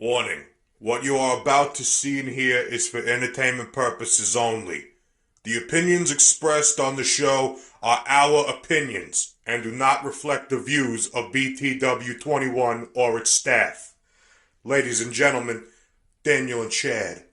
Warning. What you are about to see and hear is for entertainment purposes only. The opinions expressed on the show are our opinions and do not reflect the views of BTW21 or its staff. Ladies and gentlemen, Daniel and Chad.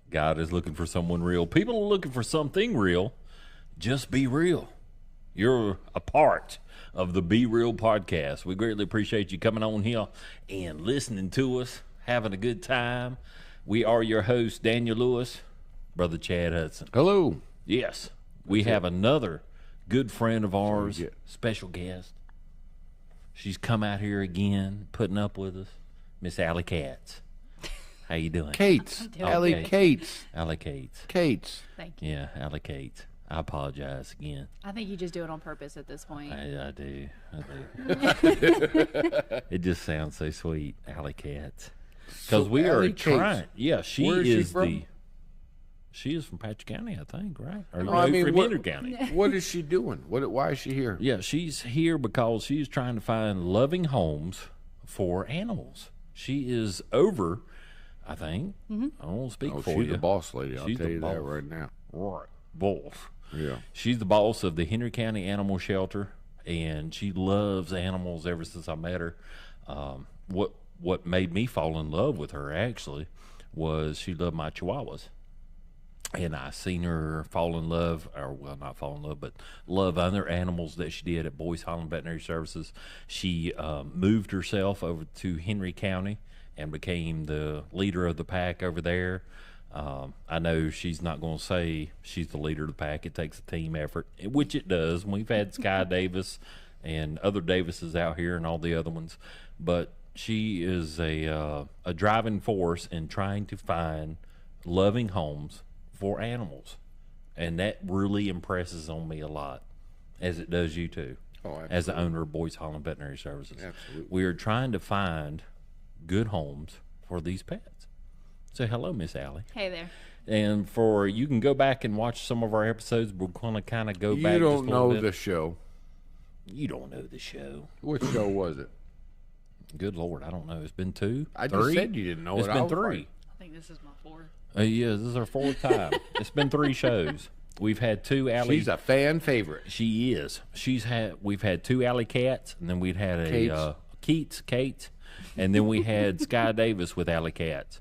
God is looking for someone real. People are looking for something real. Just be real. You're a part of the Be Real podcast. We greatly appreciate you coming on here and listening to us, having a good time. We are your hosts, Daniel Lewis, Brother Chad Hudson. Hello. Yes, we have another good friend of ours, special guest. She's come out here again, putting up with us, Miss Allie Keatts. How you doing? Keatts. Allie Keatts. Allie Keatts. Keatts. Thank you. Yeah, Allie Keatts. I apologize again. I think you just do it on purpose at this point. I do. It just sounds so sweet, Allie Keatts. Because we are Allie trying. Keatts. Yeah, she Where is is she from? the. She is from Patch County, I think, right? Or No, I mean, from what- Henry County. What is she doing? Why is she here? Yeah, she's here because she's trying to find loving homes for animals. She is over, I think. I won't speak for she's you. the boss lady. I'll She's tell the you that boss. right now. Right, boss. Yeah. She's the boss of the Henry County Animal Shelter, and she loves animals ever since I met her. What made me fall in love with her, actually, was she loved my chihuahuas. And I seen her fall in love, or well, not fall in love, but love other animals that she did at Boyce Holland Veterinary Services. She moved herself over to Henry County and became the leader of the pack over there. I know she's not going to say she's the leader of the pack. It takes a team effort, which it does. We've had Sky Davis and other Davises out here and all the other ones, but she is a driving force in trying to find loving homes for animals, and that really impresses on me a lot, as it does you too. Oh, as the owner of Boyce Holland Veterinary Services. Absolutely. We are trying to find good homes for these pets. Say hello, Miss Allie. Hey there. And for you can go back and watch some of our episodes. We're going to kind of go back. You don't just a little know bit. the show. You don't know the show. What show was it? Good Lord, I don't know. It's been two. I just three? said you didn't know It's it. I been was three. right. I think this is my fourth. Yeah, this is our fourth time. It's been three shows. We've had two Allie. She's a fan favorite. She is. We've had two Allie Keatts, and then we'd had a Keats, and then we had Sky Davis with Allie Keatts.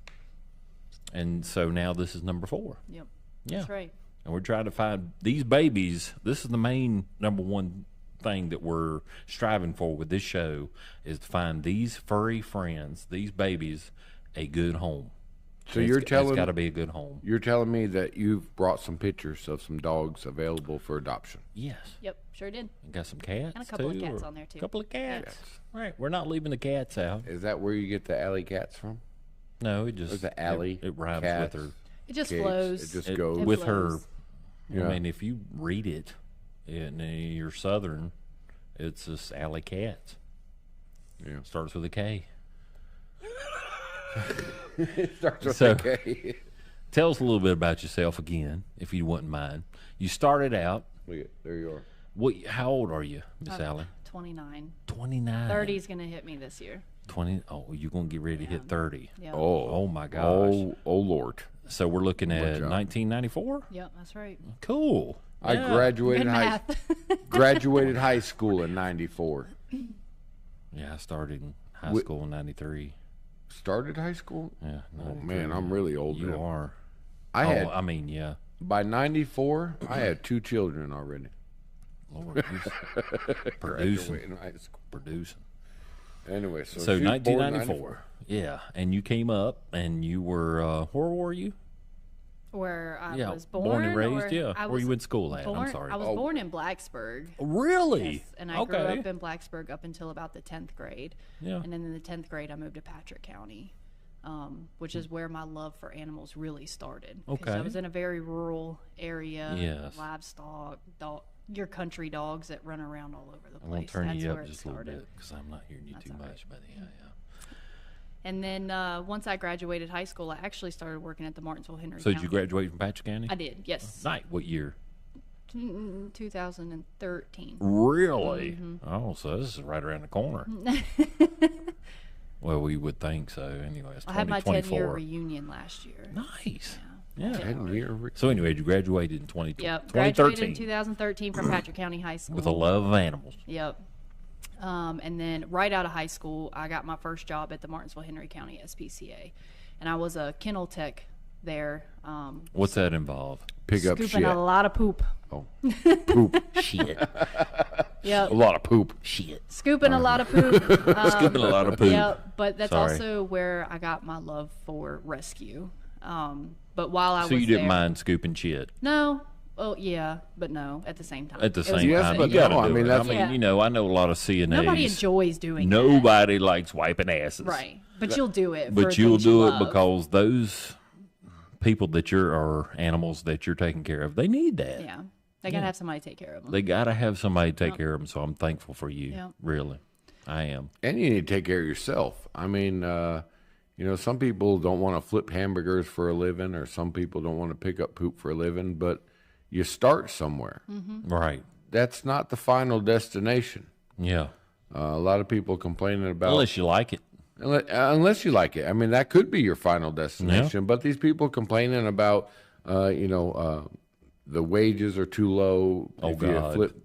And so now this is number 4. Yep. Yeah. That's right. And we're trying to find these babies. This is the main number one thing that we're striving for with this show, is to find these furry friends, these babies, a good home. So you're telling it's got to be a good home. You're telling me that you've brought some pictures of some dogs available for adoption. Yes. Yep. Sure did. We got some cats And a couple of too, cats or on there, too. A couple of cats. Cats. Right. We're not leaving the cats out. Is that where you get the Allie Keatts from? No, it just Or the Allie it rhymes Keatts? with her. It just Keatts. flows. It just It- goes. with her. flows. Yeah. I mean, if you read it, and you're Southern, it's just Allie Keatts. Yeah. Starts with a K. It starts with So- a K. Tell us a little bit about yourself again, if you wouldn't mind. You started out. Look at, there you are. What? How old are you, Miss Allie? 29. 29. 30's going to hit me this year. 20. Oh, you're gonna get ready to hit 30. Yeah. Oh my gosh. Oh Lord. So we're looking at job. 1994. Yep, that's right. Cool. I Yeah. graduated Good high math. graduated high school in '94. Yeah, I started in high Wi- school in '93. Started high school. Yeah. Oh man, I'm really old. You now. are. I had I mean, yeah. by '94. I had 2 children already. Lord, he's producing. Graduating high school. Producing. Anyway, so, So she was born in 1994. Yeah, and you came up, and you were where were you? Where I Yeah, was born, born and raised. or Yeah, I where was you went to school at? born, I'm sorry. I was born in Blacksburg. Really? Yes, and I grew up in Blacksburg up until about the 10th grade. Yeah. And then in the 10th grade, I moved to Patrick County, which is where my love for animals really started. 'Cause Okay. I was in a very rural area. Yes. Livestock, your country dogs that run around all over the I'm gonna place. turn That's you where up it just a little started. bit because I'm not hearing you too all right. much. But yeah. And then once I graduated high school, I actually started working at the Martinsville Henry So County. did you graduate from Patrick County? I did, yes. Night. What year? 2013. Really? Mm-hmm. Oh, so this is right around the corner. Well, we would think so. Anyway, it's I had my 10-year 2024. reunion last year. Nice. Yeah. 10-year. So anyway, you graduated in 20, Yep, graduated 2013 in 2013 from Patrick County High School. with a love of animals. Yep. And then right out of high school, I got my first job at the Martinsville Henry County SPCA, and I was a kennel tech there. What's that involve? Pick up Scooping shit. a lot of poop. Oh, poop. Shit. Yep. A lot of poop. Shit. Scooping a lot of poop. Scooping a lot of poop. Yep. But that's Sorry. also where I got my love for rescue. But while I So was you didn't there, mind scooping shit No. Oh yeah, but no. At the same time. at the It was same Yes, time. but You got to no, I do mean, it. that's- I mean, Yeah. you know, I know a lot of CNAs. Nobody enjoys doing that. Nobody likes wiping asses. Right. But you'll do it. But for you'll things you do it love. because those people that or animals that you're taking care of, they need that. Yeah. They gotta have somebody to take care of them. They got to have somebody take care of them. So I'm thankful for you. Yep. Really, I am. And you need to take care of yourself. I mean, some people don't want to flip hamburgers for a living, or some people don't want to pick up poop for a living, but you start somewhere. Right. That's not the final destination. Yeah. A lot of people complaining about Unless you like it. unless you like it. I mean, that could be your final destination. But these people complaining about, the wages are too low. Oh, if you God. flip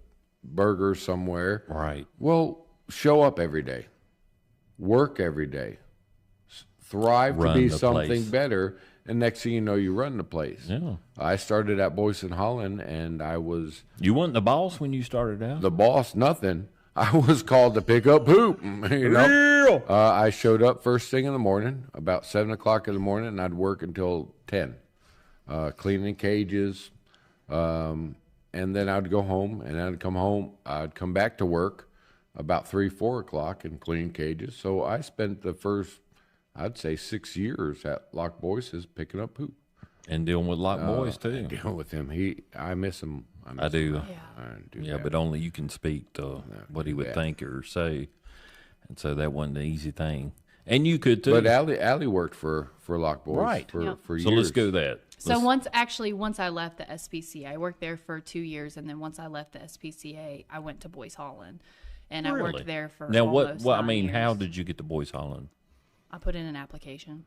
burgers somewhere. Right. Well, show up every day, work every day, thrive Run to be the something place. better, and next thing you know, you run the place. Yeah. I started at Boyce and Holland, and I was You weren't the boss when you started out? the boss. Nothing. I was called to pick up poop. I showed up first thing in the morning, about 7 o'clock in the morning, and I'd work until 10, cleaning cages. And then I'd go home, and I'd come home. I'd come back to work about 3, 4 o'clock and clean cages. So I spent the first, I'd say, 6 years at Lock Boyce's picking up poop. And dealing with lock boys, too. Dealing with him. I miss him. I do. I do. Yeah, but only you can speak to what he would think or say. And so that wasn't an easy thing. And you could, too. But Allie worked for Lock Boyce Right. for years. So let's go that. So once I left the SPCA, I worked there for 2 years, and then once I left the SPCA, I went to Boyce Holland, and I Really? worked there for Now, almost what I 9 mean, years. how did you get to Boyce Holland? I put in an application?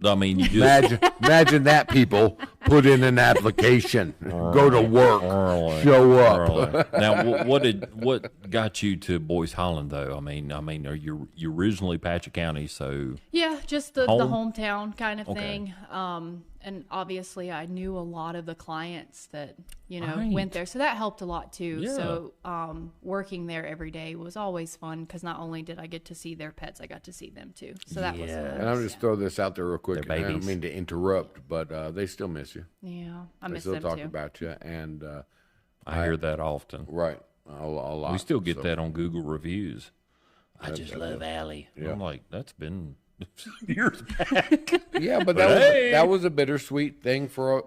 I mean, you just Imagine that, people. Put in an application. Go to work. Early. Show up. Early. Now, what got you to Boyce Holland though? I mean, are you originally Patrick County? So Yeah, just the Home? hometown kind of Okay. thing. And obviously, I knew a lot of the clients that Right. went there, so that helped a lot too. Yeah. So working there every day was always fun because not only did I get to see their pets, I got to see them too. So that was Yeah. nice. And I'll just throw this out there real quick. They're I don't babies. mean to interrupt, but they still miss you. Yeah, I They miss still them talk too. about you. And I hear that often. right, a lot. We still get So, that on Google reviews. I just love Allie. Yeah. I'm like, that's been years back. Yeah, but hey! that was a bittersweet thing for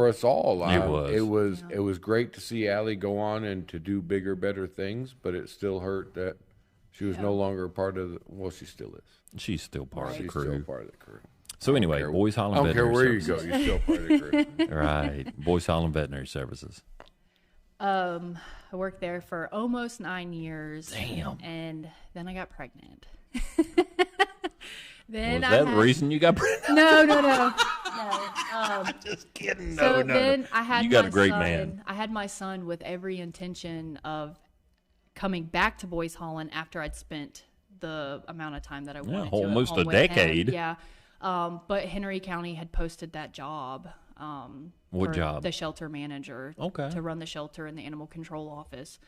us all. It was. It was great to see Allie go on and to do bigger, better things. But it still hurt that she was no longer a part of the. Well, she still is. She's still part of the She's crew. still part of the crew. So anyway, Boyce I Holland don't care Veterinary where you Services. go, you're still part of the crew. Right. Boyce Holland Veterinary Services. I worked there for almost 9 years. Damn. And then I got pregnant. Then Was I that the had- reason you got pregnant? No. Just kidding. So then I had You got my a great son. man. I had my son with every intention of coming back to Boyce Holland after I'd spent the amount of time that I wanted to. at almost home a with him. decade. Yeah. But Henry County had posted that job. What for job? The shelter manager. Okay. To run the shelter and the animal control office.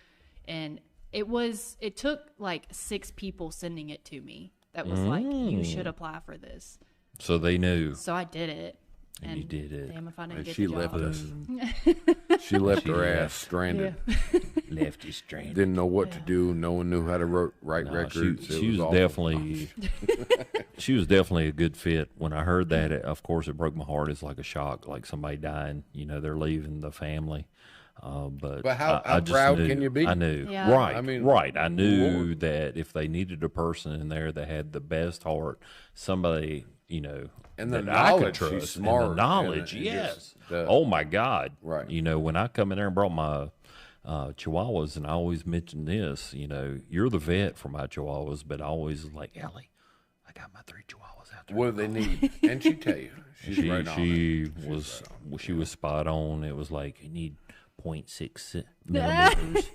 And It took like 6 people sending it to me. That was like, you should apply for this. So they knew. So I did it. And you did it. Damn if I didn't And get she the left job. us. She left her ass left. stranded. Left you stranded. Didn't know what to do. No one knew how to write records. She was awful. definitely she was definitely a good fit. When I heard that, of course, it broke my heart. It's like a shock, like somebody dying. You know, they're leaving the family. But how I just proud knew, can you be? I knew, Yeah. right? I mean, right. I knew Lord. that if they needed a person in there that had the best heart, somebody, And the that I could knowledge, she's trust, smart, and the knowledge, and yes. just the- Oh my God, Right. When I come in there and brought my Chihuahuas, and I always mention this, you're the vet for my Chihuahuas, but I always like, Allie, I got my 3 Chihuahuas out there. What do they need? And she tell you. She's right on it. She was spot on. It was like, you need 0.6 millimeters.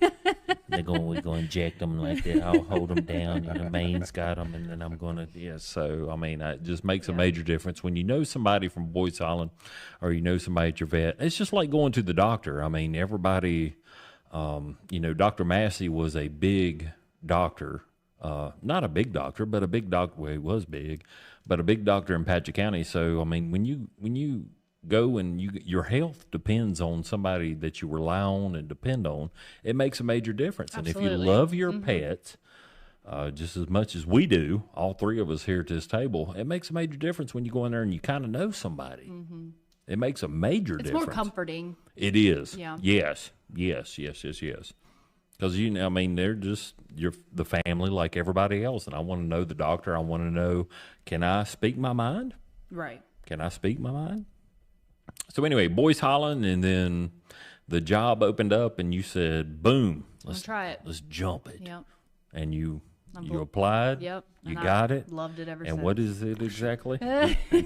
we're going to inject them like that. I'll hold them down. Maine's got them, and then I'm going to, yeah. So, I mean, it just makes a major difference when you know somebody from Boys Island or you know somebody at your vet. It's just like going to the doctor. I mean, everybody, Dr. Massey was a big doctor. Not a big doctor, but a big doctor. Well, he was big, but a big doctor in Patcha County. So, I mean, when you go and your health depends on somebody that you rely on and depend on, it makes a major difference. Absolutely. And if you love your pets just as much as we do, all 3 of us here at this table, it makes a major difference when you go in there and you kind of know somebody. It makes a major It's difference. more comforting. It is. Yeah. Yes. Because they're just the family like everybody else, and I want to know the doctor. I want to know, can I speak my mind? Right. Can I speak my mind? So anyway, Boys Holland, and then the job opened up, and you said, "Boom, let's try it. Let's jump it." Yep. And you applied. Yep. You And got I it. Loved it ever And since. what is it exactly?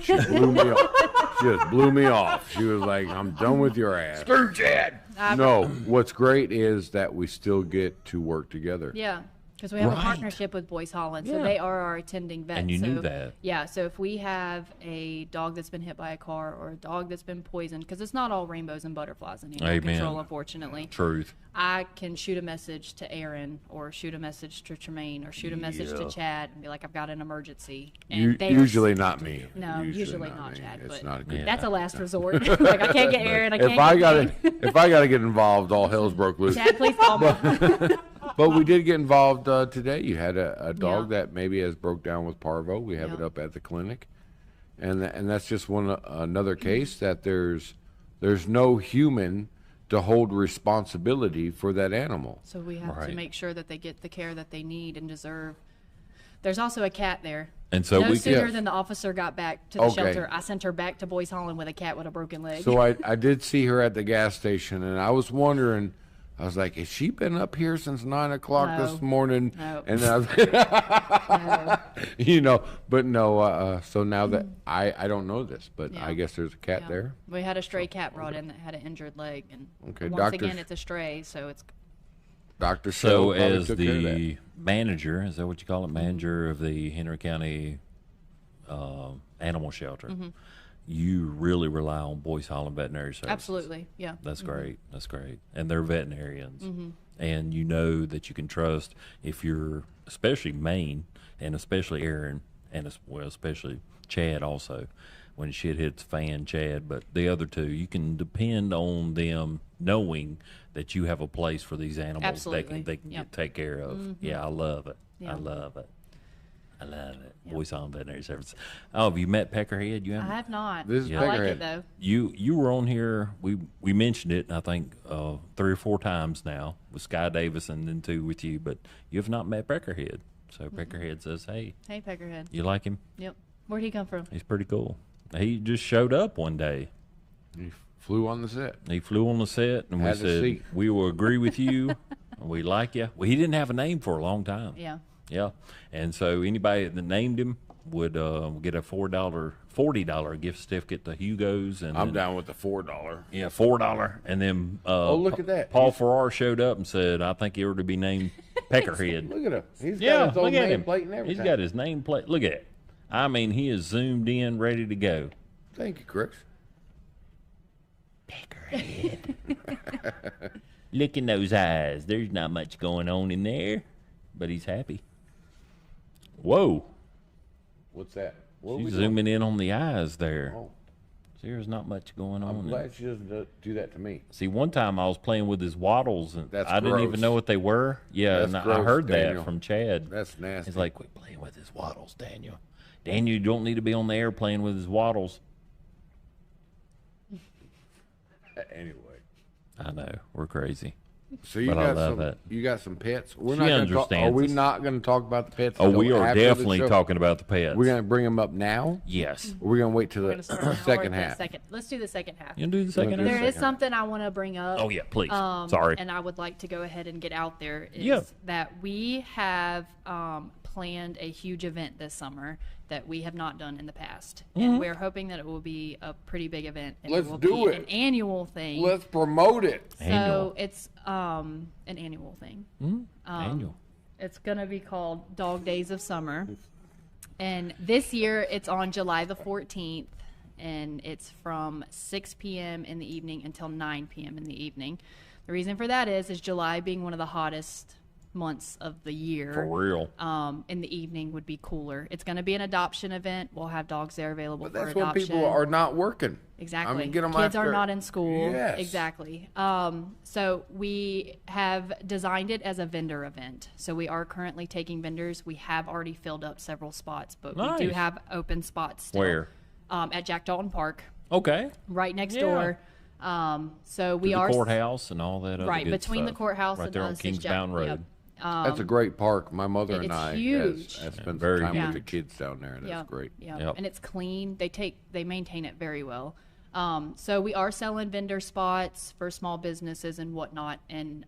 She blew me off. She just blew me off. She was like, I'm done with your ass. Screw Chad. No, what's great is that we still get to work together. Yeah. Because we have Right. a partnership with Boys Holland, so Yeah. they are our attending vets. And you knew So, that. Yeah, so if we have a dog that's been hit by a car or a dog that's been poisoned, because it's not all rainbows and butterflies in animal Amen. control, unfortunately. Truth. I can shoot a message to Aaron or shoot a message to Tremaine or shoot a message to Yeah. Chad and be like, I've got an emergency. And they Usually not me. No, usually not me. Chad, It's but not a good. that's a last resort. Like, I can't get Aaron. I can't If I get got Dave. if I got to get involved, all hell's broke loose. Chad, please call me. But we did get involved today. You had a dog Yeah. that maybe has broke down with parvo. We have it Yeah. up at the clinic, and that's just another case that there's no human to hold responsibility for that animal. So we have to Right. make sure that they get the care that they need and deserve. There's also a cat there. And so No we sooner Yes. than the officer got back to the Okay. shelter, I sent her back to Boys Holland with a cat with a broken leg. So I did see her at the gas station, and I was wondering. I was like, has she been up here since 9 o'clock No. this morning? No. And I was, but no. So now that I don't know this, but Yeah. I guess there's a cat Yeah. there. We had a stray cat brought in that had an injured leg, and Okay, once doctors- again, it's a stray, so it's Dr. So Shell probably as took care of that. the manager, is that what you call it? Manager of the Henry County Animal Shelter. You really rely on Boys Holland Veterinary Services. absolutely, yeah. That's great. That's great. And they're veterinarians. And you know that you can trust if you're, especially Maine, and especially Aaron, and especially Chad also. When shit hits fan, Chad, but the other 2, you can depend on them knowing that you have a place for these animals Absolutely. they can Yep. get take care of. Yeah, I love it. Yeah. I love it. I love it. Boys Holland Veterinary Services. Oh, have you met Peckerhead? You I haven't? have not. This is I like Peckerhead. it though. You were on here. We mentioned it, I think 3 or 4 times now with Sky Davis and then 2 with you, but you have not met Peckerhead. So Peckerhead says, "Hey, Hey, Peckerhead. you like him? Yep. Where'd he come from? He's pretty cool." He just showed up one day. He flew on the set. He flew on the set, and we Had a said, seat. "We will agree with you. We like you." Well, he didn't have a name for a long time. Yeah. Yeah, and so anybody that named him would get a $40 gift certificate to Hugo's, and I'm then- down with the $4. Yeah, $4, and then look at that. Paul Farrar showed up and said, "I think he ought to be named Peckerhead." Look at him. He's Yeah, got his own look at him. nameplate and everything. He's got his nameplate. Look at it. I mean, he is zoomed in, ready to go. Thank you, Chris. Look in those eyes. There's not much going on in there, but he's happy. Whoa. What's that? What are She's we doing? zooming in on the eyes there. Oh, See, there's not much going on I'm there. glad she doesn't do that to me. See, one time I was playing with his waddles, and That's I didn't even gross. know what they were. Yeah, That's and I gross, heard Daniel. that from Chad. That's nasty. He's like, quit playing with his waddles, Daniel. Daniel, you don't need to be on the air playing with his waddles. Anyway, I know, we're crazy. so you But I got love some. it. You got some pets. We're She not going to talk. Are understands we us. not going to talk about the pets? Oh, we until are after the definitely show? talking about the pets. We're going to bring them up now. Yes. Or we're going to wait till We're the gonna start now, or second the half. Let's do the second half. You gonna do the second do half? the There is second something I want to bring up. Oh yeah, please. Sorry. And I would like to go ahead and get out there is Yeah. that we have planned a huge event this summer that we have not done in the past. Mm-hmm. And we're hoping that it will be a pretty big event. And Let's it will do be it. an annual thing. Let's promote it. Annual. So it's an annual thing. Annual. It's going to be called Dog Days of Summer. And this year it's on July the 14th. And it's from 6 p.m. in the evening until 9 p.m. in the evening. The reason for that is July being one of the hottest months of the year. For real. In the evening would be cooler. It's going to be an adoption event. We'll have dogs there available But for that's when adoption. people are not working. Exactly. I mean, get 'em Kids are after- not in school. Yes. Exactly. So we have designed it as a vendor event. So we are currently taking vendors. We have already filled up several spots, but we do Nice. have open spots still. Where? At Jack Dalton Park, Okay. right next Yeah. door. So we The are courthouse and all that other right good between the stuff. courthouse right and there on us is Jack- Kingsbound Road. yep. That's a great park. My mother and It's I huge. has spent very some time huge. with the kids down there. That's Yep, great. Yep. And it's clean. They maintain it very well. So we are selling vendor spots for small businesses and whatnot, and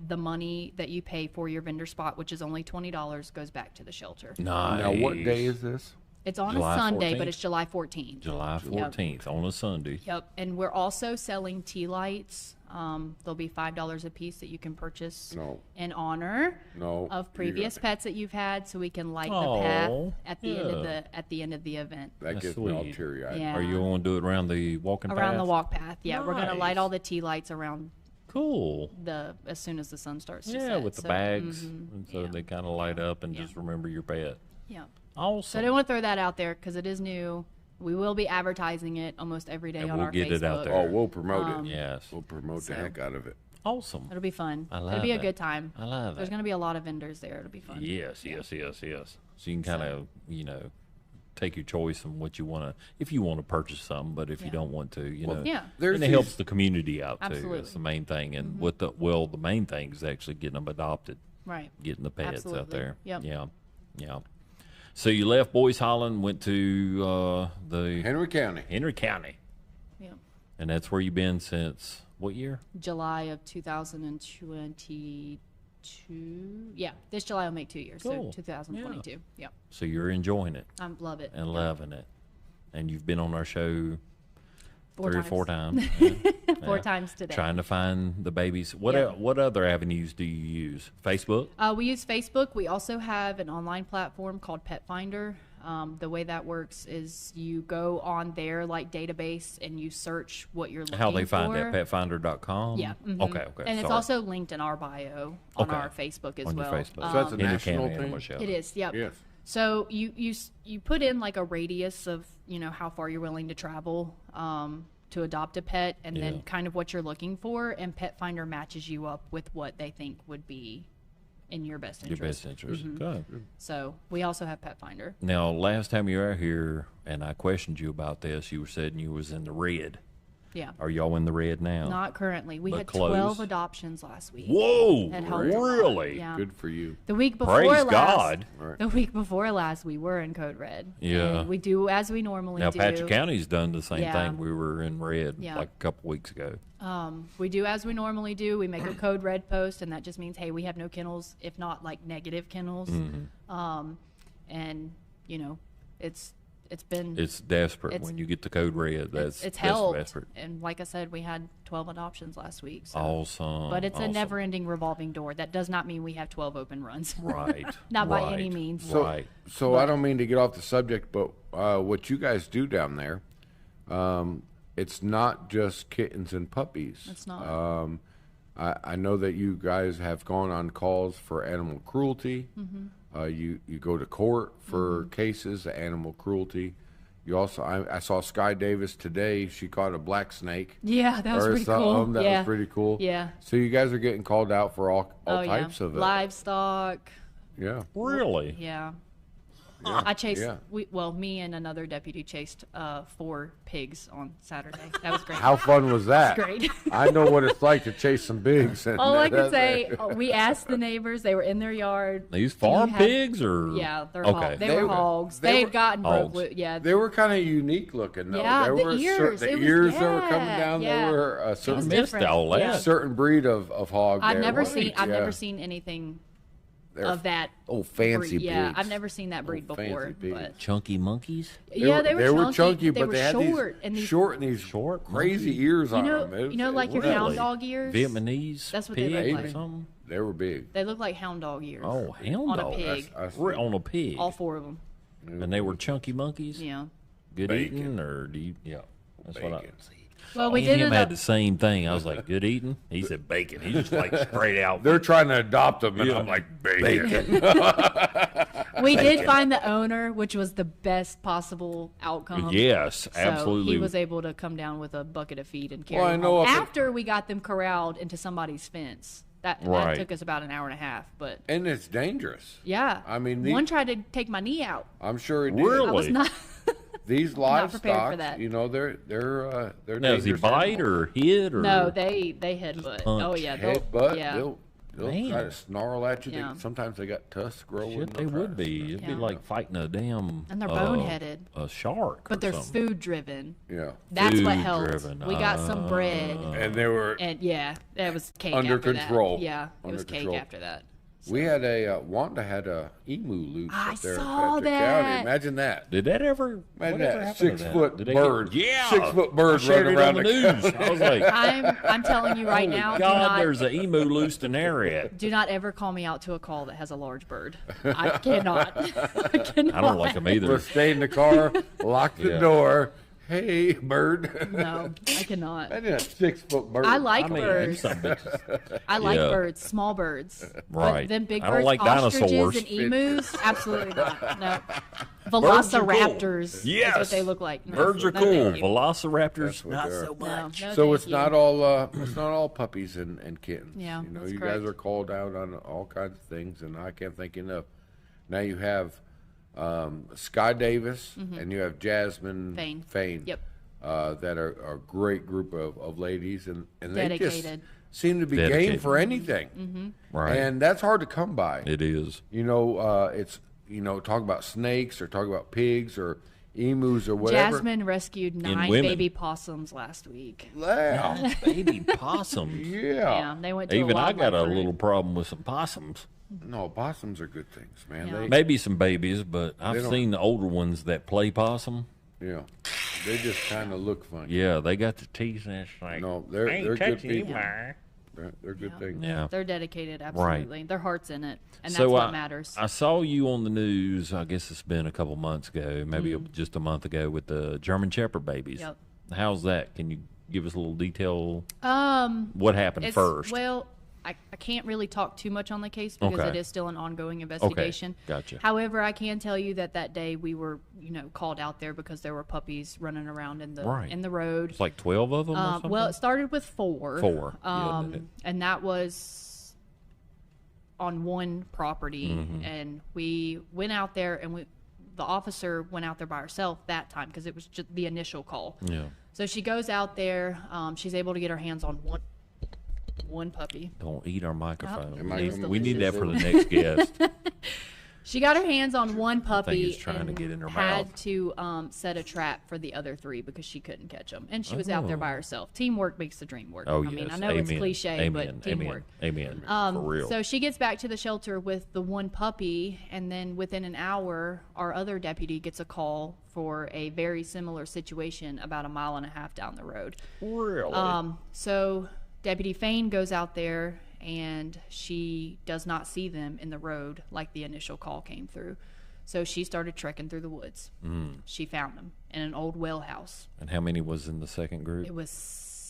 the money that you pay for your vendor spot, which is only $20, goes back to the shelter. Nice. Now, what day is this? It's on July a Sunday, 14th? but it's July 14th. July 14th on a Sunday. Yep, and we're also selling tea lights. They'll be $5 a piece that you can purchase No. in honor No, of you previous got- pets that you've had, so we can light Aw, the path at the end of yeah. the end of the event. That That's gets me all sweet. teary-eyed. Yeah. Are you going to do it around the walking path? Around the walk path, yeah. We're gonna light Nice. all the tea lights around Cool. as soon as the sun starts to Yeah, set. with the So, bags, and so yeah. they kind of light up and Yeah. just remember your pet. Yeah. So Awesome. I didn't want to throw that out there because it is new. We will be advertising it almost every day And on we'll our get Facebook. it out there. Oh, we'll promote it. Yes. We'll promote the so- heck out of it. Awesome. It'll be fun. I love It'll be a it. good time. I love There's it. going to be a lot of vendors there. It'll be fun. Yes, yes, yes, yes. So you can kind of, take your choice on what you want to, if you want to purchase something, but if you Yeah. don't want to, Yeah. There's and it these- helps the community out too. Absolutely. That's the main thing. And what the main thing is actually getting them adopted, Right. getting the pets out Absolutely. there. Yep. Yeah, yeah. So you left Boys Holland, went to the Henry County. Henry County, Yeah. and that's where you've been since what year? July of 2022. Yeah. This July will make 2 years. Cool. So 2022. Yeah. So you're enjoying it I love it. and loving it, and you've been on our show Four three or times. 4 times. Four times today. Trying to find the babies. What Yeah. what other avenues do you use? Facebook? We use Facebook. We also have an online platform called Pet Finder. The way that works is you go on their database and you search what you're looking for. How they find that? Petfinder.com? Yeah. mhm. Okay, okay. And it's sorry. also linked in our bio on Okay. our Facebook as on your well. Facebook. So that's a Henry national County thing? Animal Shelter. It is. Yep. Yes. So you put in a radius of how far you're willing to travel to adopt a pet, and Yeah. then kind of what you're looking for, and Pet Finder matches you up with what they think would be in your best Your interest. best interest. Mm-hmm. Good. So we also have Pet Finder. Now, last time you were out here, and I questioned you about this, you were saying you was in the red. Yeah. Are y'all in the red now? Not currently. We But had close. 12 adoptions last week. Whoa! That helped a lot. Really? Yeah. Good for you. The week before Praise last, God. Right. The week before last, we were in code red. Yeah. And we do as we normally Now, do. Patrick County's done the same Yeah. thing. We were in red Yeah. like a couple weeks ago. We do as we normally do. We make a code red post, and that just means, hey, we have no kennels, if not negative kennels. Mm-hmm. And it's been It's desperate It's- when you get the code red. That's it's that's helped. desperate. And like I said, we had 12 adoptions last week. So. Awesome. But it's a awesome. never-ending revolving door. That does not mean we have 12 open runs. Right. Not by right, any means. Right. So I don't mean to get off the subject, but what you guys do down there, it's not just kittens and puppies. It's not. I know that you guys have gone on calls for animal cruelty. You go to court for cases of animal cruelty. You also, I saw Sky Davis today. She caught a black snake. Yeah, that was or pretty cool. something. That Yeah. was pretty cool. Yeah. So you guys are getting called out for all types of it. Livestock. Yeah. Really? Yeah. I chased. Yeah. Me and another deputy chased 4 pigs on Saturday. That was great. How fun was that? Great. I know what it's like to chase some pigs. All I can say, we asked the neighbors. They were in their yard. These Do you farm have- pigs or? Yeah, they're okay. They were hogs. they They were had gotten hogs. broke. Yeah. They were kind of unique looking, though. Yeah, there the were ears. the It was- ears that were coming yeah, down. yeah. There were a It was certain missed different. all that. Yeah. certain breed of hog. I've there. never What? seen. I've Yeah. never seen anything They're of that. Oh, fancy breed. Yeah, pigs. I've never seen that breed fancy before. pigs. But Chunky monkeys? yeah, they were chunky. but were they had short these and these. short and these Short, crazy monkey. ears You on know, them. like your Really? hound dog ears. Vietnamese That's what they pig look or like. something? They were big. They look like hound dog ears. Oh, hound on dog. a pig. I see. On a pig. All 4 of them. And they were chunky monkeys? Yeah. Good Bacon. eating or do you? Yeah. That's what I Bacon. see. Well, we Me did and it him up. had the same thing. I was like, good eating? He said bacon. He just like straight out. They're trying to adopt them, and Yeah. I'm like, bacon. We did find the owner, which was the best possible outcome. Yes, So absolutely. he was able to come down with a bucket of feed and carry Well, I them know home up at- after we got them corralled into somebody's fence. That Right. took us about an hour and a half, but And it's dangerous. yeah. I mean, one tried to take my knee out. I'm sure it did. Really? I was not. These not prepared for livestock, that. you know, they're Now, does he dangerous bite animals. or hit or? No, they headbutt. punch. Oh yeah, they'll- Headbutt. Yeah. They'll try Man. to snarl at you. Yeah. Sometimes they got tusks growing. Shit, they They'll try would to- be. It'd be Yeah. like fighting a damn. And they're boneheaded. A shark. But or they're something. food driven. Yeah. That's what Food helped. driven. We got some bread, And they were. and yeah, that was cake. Under after control. That. Yeah, it Under was cake control. after that. We had a Wanda had a emu loose I up there in saw Patrick that. County. Imagine that. Did that ever? Imagine whatever that happened to 6 that? foot Did they get- bird. Yeah, 6 foot bird I shared running it around on the news. I was like, I'm telling you right now, God, there's an emu loose in area. do not ever call me out to a call that has a large bird. I cannot. I cannot. I don't like them We'll either. stay in the car, lock the Yeah. door. Hey, bird. No, I cannot. Imagine a 6 foot bird. I like I mean, birds. some bitches. I like Yeah. birds, small birds. Right. But them big I don't birds, like ostriches dinosaurs. and emus, absolutely not. No. Birds are cool. Velociraptors is Yes. what they look like. No, Birds are no, cool. thank you. Velociraptors, what not they are. so No, much. no, So thank it's you. not all puppies and kittens. Yeah, you know, that's you correct. guys are called out on all kinds of things, and I can't think enough. Now you have Sky Davis and you have Jasmine Fane. Fane. Yep. That are a great group of ladies, and they just Dedicated. seem to be game Dedicated. for anything. Mm-hmm. Right. And that's hard to come by. It is. You know, it's talk about snakes or talk about pigs or emus or whatever. Jasmine rescued 9 women. baby possums last week. Yeah. Baby possums. Yeah, they went to Even a I got a wildlife little problem with some possums. No, possums are good things, man. Yeah. Maybe some babies, but I've don't- seen the older ones that play possum. They just kind of look funny. Yeah, they got the teeth and it's like, No, I they're ain't good touching you, people. man. They're good Yeah. things. Yeah. They're dedicated, absolutely. Their heart's in it, and that's So what matters. I saw you on the news. I guess it's been a couple months ago, maybe just a month ago, with the German Shepherd babies. Yep. How's that? Can you give us a little detail? Um, What happened it's, first? well, I can't really talk too much on the case because Okay. it is still an ongoing investigation. gotcha. However, I can tell you that day we were, called out there because there were puppies running around in the Right. in the road. It's like 12 of them or something? Well, it started with 4. 4. Yeah, didn't it? And that was on one property, Mm-hmm. and we went out there, and the officer went out there by herself that time because it was just the initial call. Yeah. So she goes out there. She's able to get her hands on one puppy. Don't eat our microphone. Am I It was We need that delicious. for the next guest. She got her hands on one puppy is trying to and get in her had mouth. to set a trap for the other 3 because she couldn't catch them, and she was out there by herself. Teamwork makes the dream work. Oh, I mean, yes. I know it's Amen. cliche, Amen. but teamwork. Amen. For real. So she gets back to the shelter with the one puppy, and then within an hour, our other deputy gets a call for a very similar situation about a mile and a half down the road. really? So Deputy Fane goes out there, and she does not see them in the road like the initial call came through. So she started trekking through the woods. She found them in an old well house. And how many was in the second group? It was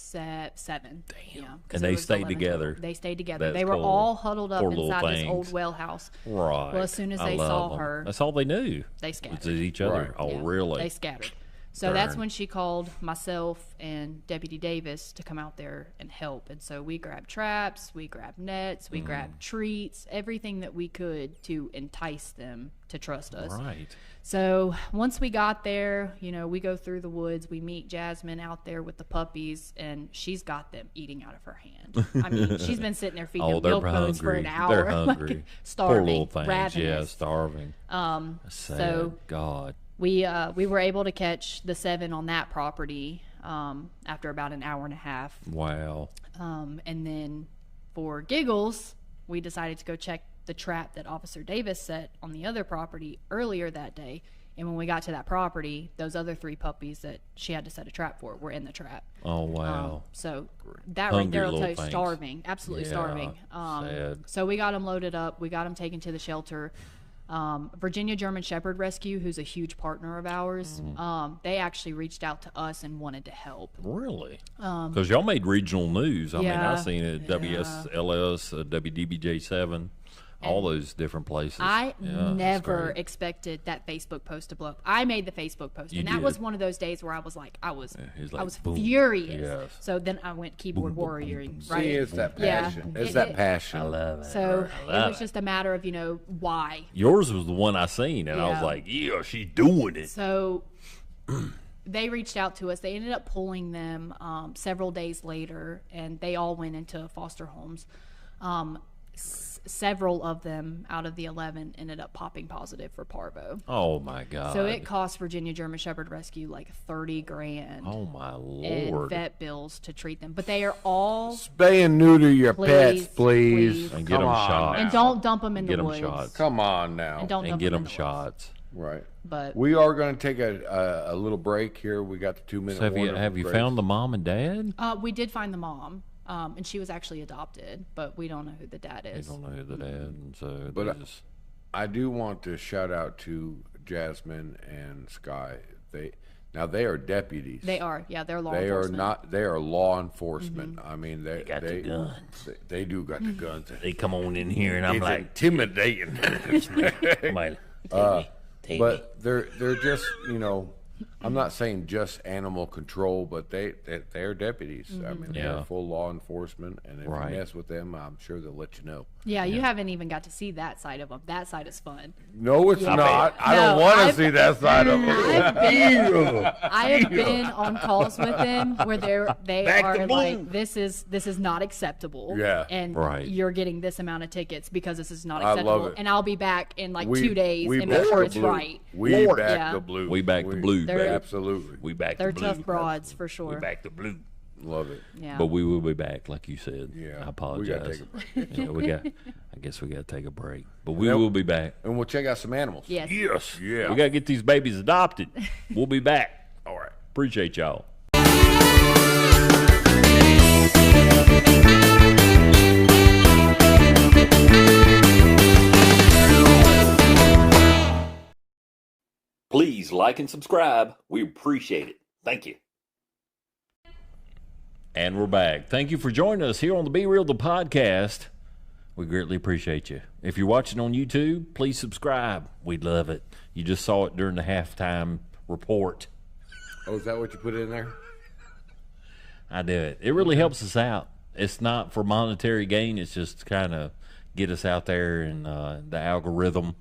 7. Damn. Yeah, 'cause And there they was stayed 11 together. total. They stayed together. That's They were cool. all huddled up Poor little inside this things. old well house. Right. Well, as soon as I they love saw them. her, That's all they knew. they Was scattered. each other. Right. Oh, Yeah, really? They scattered. So that's Darn. when she called myself and Deputy Davis to come out there and help. And so we grabbed traps, we grabbed nets, we grabbed treats, everything that we could to entice them to trust us. Right. So once we got there, you know, we go through the woods, we meet Jasmine out there with the puppies, and she's got them eating out of her hand. I mean, she's been sitting there feeding Oh, them they're milk bones for hungry. an hour. They're hungry. Like, starving, Poor little things. ravenous. Yeah, starving. Sad. so God. We were able to catch the 7 on that property after about an hour and a half. Wow. And then for giggles, we decided to go check the trap that Officer Davis set on the other property earlier that day. And when we got to that property, those other 3 puppies that she had to set a trap for were in the trap. Oh, wow. So that Hungry right there will little tell you things. starving, absolutely Yeah, starving. sad. So we got them loaded up. We got them taken to the shelter. Virginia German Shepherd Rescue, who's a huge partner of ours, they actually reached out to us and wanted to help. Really? Because y'all made regional news. I mean, yeah, I seen it at WSLS, WDBJ7, all those different places. I Yeah, it's never great. expected that Facebook post to blow up. I made the Facebook post, You and that did. was one of those days where I was like, I was he's like, was boom. furious. Yes. So then I went keyboard warrioring, right? See, it's that Yeah. passion. It's that passion. I love it. So I it love was just a matter of, you know, why. Yours was the one I seen, and I was Yeah. like, yeah, she's doing it. So they reached out to us. They ended up pulling them several days later, and they all went into foster homes. Several of them out of the 11 ended up popping positive for parvo. Oh, my God. So it cost Virginia German Shepherd Rescue like $30,000 Oh, my in Lord. vet bills to treat them. But they are all Spay and neuter your Please, pets, please. please. And get Come them on shots. now. and don't dump them in Get the 'em woods. shots. Come on now. And don't And dump get them in them the woods. shots. Right. But We are going to take a little break here. We got the 2-minute So have you, warning have from you Grace. found the mom and dad? we did find the mom, and she was actually adopted, but we don't know who the dad I is. don't know who the dad, and so But they just, I do want to shout out to Jasmine and Sky. They are deputies. They are, yeah, they're law They are enforcement. not. They are law enforcement. I mean, they got the guns. They do got the guns. they come on in here, and I'm It's like, intimidating. I'm like, take me. But they're just, you know, I'm not saying just animal control, but they're deputies. I mean, Yeah. they're full law enforcement, and if Right. you mess with them, I'm sure they'll let you know. Yeah, you haven't even got to see that side of them. That side is fun. No, it's not. I don't No, want to I've- see that side of them. I have been on calls with them where they Back are to blue. like, this is not acceptable. Yeah. And Right. you're getting this amount of tickets because this is not I love acceptable. it. And I'll be back in like 2 days and back make sure the it's blue. right. We Lord. back Yeah. the blue. We back the blue, They're- baby. Absolutely. We back They're the blue. tough broads for We sure. back the blue. Love it. Yeah. But we will be back, like you said. Yeah. I apologize. We gotta take a break. I guess we got to take a break. But we will be back. And we'll check out some animals. Yes. Yes. Yeah. We got to get these babies adopted. We'll be back. All right. Appreciate y'all. Please like and subscribe. We appreciate it. Thank you. And we're back. Thank you for joining us here on the Be Real the podcast. We greatly appreciate you. If you're watching on YouTube, please subscribe. We'd love it. You just saw it during the halftime report. Oh, is that what you put in there? I do it. It really helps us out. It's not for monetary gain. It's just to kind of get us out there in the algorithm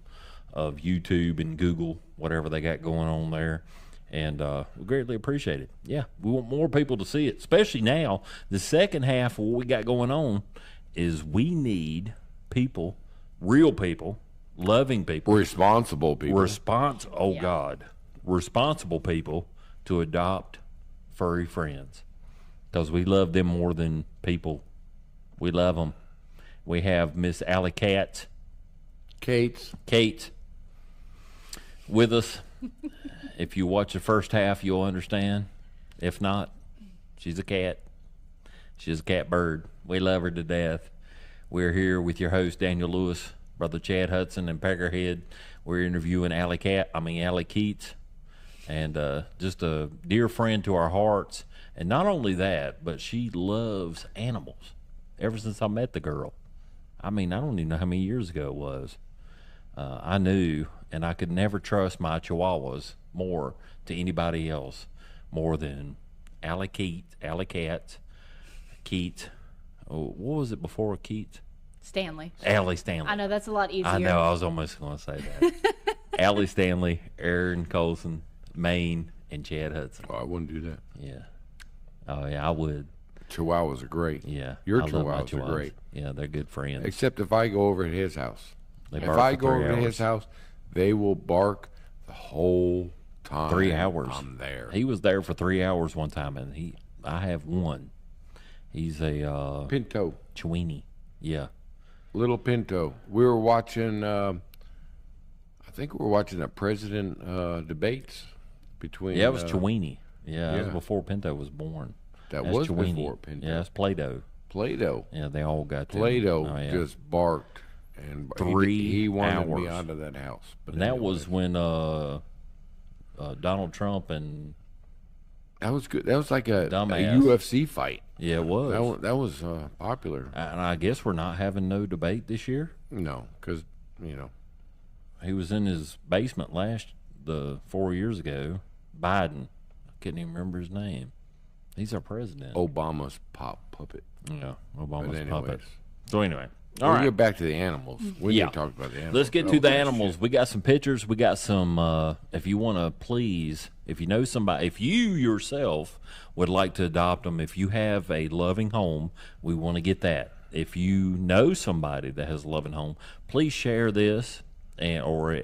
of YouTube and Google, whatever they got going on there. And we greatly appreciate it. Yeah, we want more people to see it, especially now. The second half of what we got going on is we need people, real people, loving people, Responsible people. responsible people to adopt furry friends, because we love them more than people. We love them. We have Miss Allie Keatts, Kate, with us. If you watch the first half, you'll understand. If not, she's a cat. She's a cat bird. We love her to death. We're here with your host, Daniel Lewis, Brother Chad Hudson, and Peckerhead. We're interviewing Allie Keatts. and just a dear friend to our hearts. And not only that, but she loves animals ever since I met the girl. I mean, I don't even know how many years ago it was. I knew, and I could never trust my chihuahuas more to anybody else more than Allie Keatts. Oh, what was it before Keatts? Stanley. Allie Stanley. I know that's a lot easier. I know. I was almost going to say that. Allie Stanley, Aaron Colson, Maine, and Chad Hudson. Oh, I wouldn't do that. Yeah. Oh yeah, I would. Chihuahuas are great. Yeah. Your I love my chihuahuas are great. Yeah, they're good friends. Except if I go over to his house. They If bark I for go 3 over to hours. his house, they will bark the whole time. 3 hours. I'm there. He was there for 3 hours one time, and I have one. He's a Pinto. Chiweenie. Yeah. Little Pinto. We were watching, I think we were watching the president debates between. Yeah, it was Chiweenie. Yeah, that was yeah. before Pinto was born. That That's was Chiweenie. before Pinto. Yeah, it's Play-Doh. Play-Doh. Yeah, they all got them. Play-Doh Oh, yeah. just barked. And 3 he wanted me hours. out of that house. But And that anyway, was when Donald Trump and that was good. That was like a Dumbass. UFC fight. yeah, it was. That was popular. And I guess we're not having no debate this year. No, because He was in his basement 4 years ago. Biden, I couldn't even remember his name. He's our president. Obama's puppet. Yeah, But Obama's anyways, puppet. So anyway, all we'll right. get back to the animals. We Yeah. need to talk about the animals. Let's get Oh, to the shit. animals. We got some pictures. We got some. If you want to, please, if you know somebody, if you yourself would like to adopt them, if you have a loving home, we want to get that. If you know somebody that has a loving home, please share this or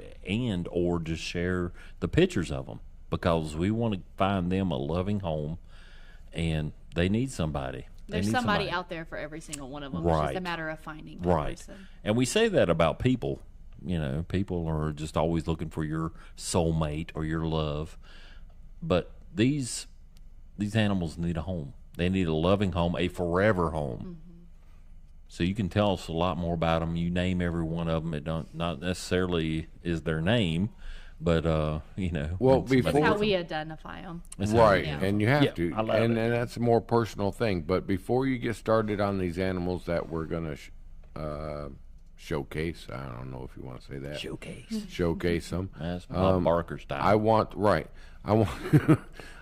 just share the pictures of them because we want to find them a loving home, and they need somebody. They There's need somebody out there for every single one of them. It's Right. just a matter of finding that Right. person. And we say that about people. You know, people are just always looking for your soulmate or your love. But these animals need a home. They need a loving home, a forever home. Mm-hmm. So you can tell us a lot more about them. You name every one of them. It not necessarily is their name, but Well, when before- That's somebody- how we identify them. that's how- Right, Yeah. and you have Yeah, to, I love and it. that's a more personal thing. But before you get started on these animals that we're gonna showcase, I don't know if you want to say that, showcase them. That's Bob Barker style. I want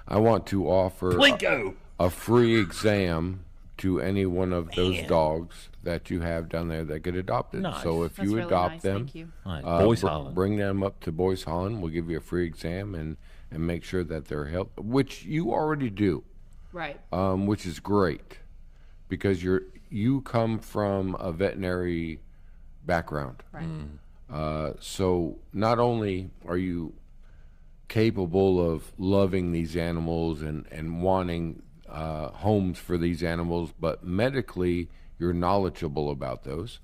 I want to offer Plinko. a free exam to any one of those dogs that you have down there that get adopted. Nice. So if That's you really adopt nice. them, Thank you. All right, Boys br- Holland. bring them up to Boys Holland. We'll give you a free exam and make sure that they're healthy, which you already do, Right. which is great because you come from a veterinary background. Right. So not only are you capable of loving these animals and wanting homes for these animals, but medically you're knowledgeable about those,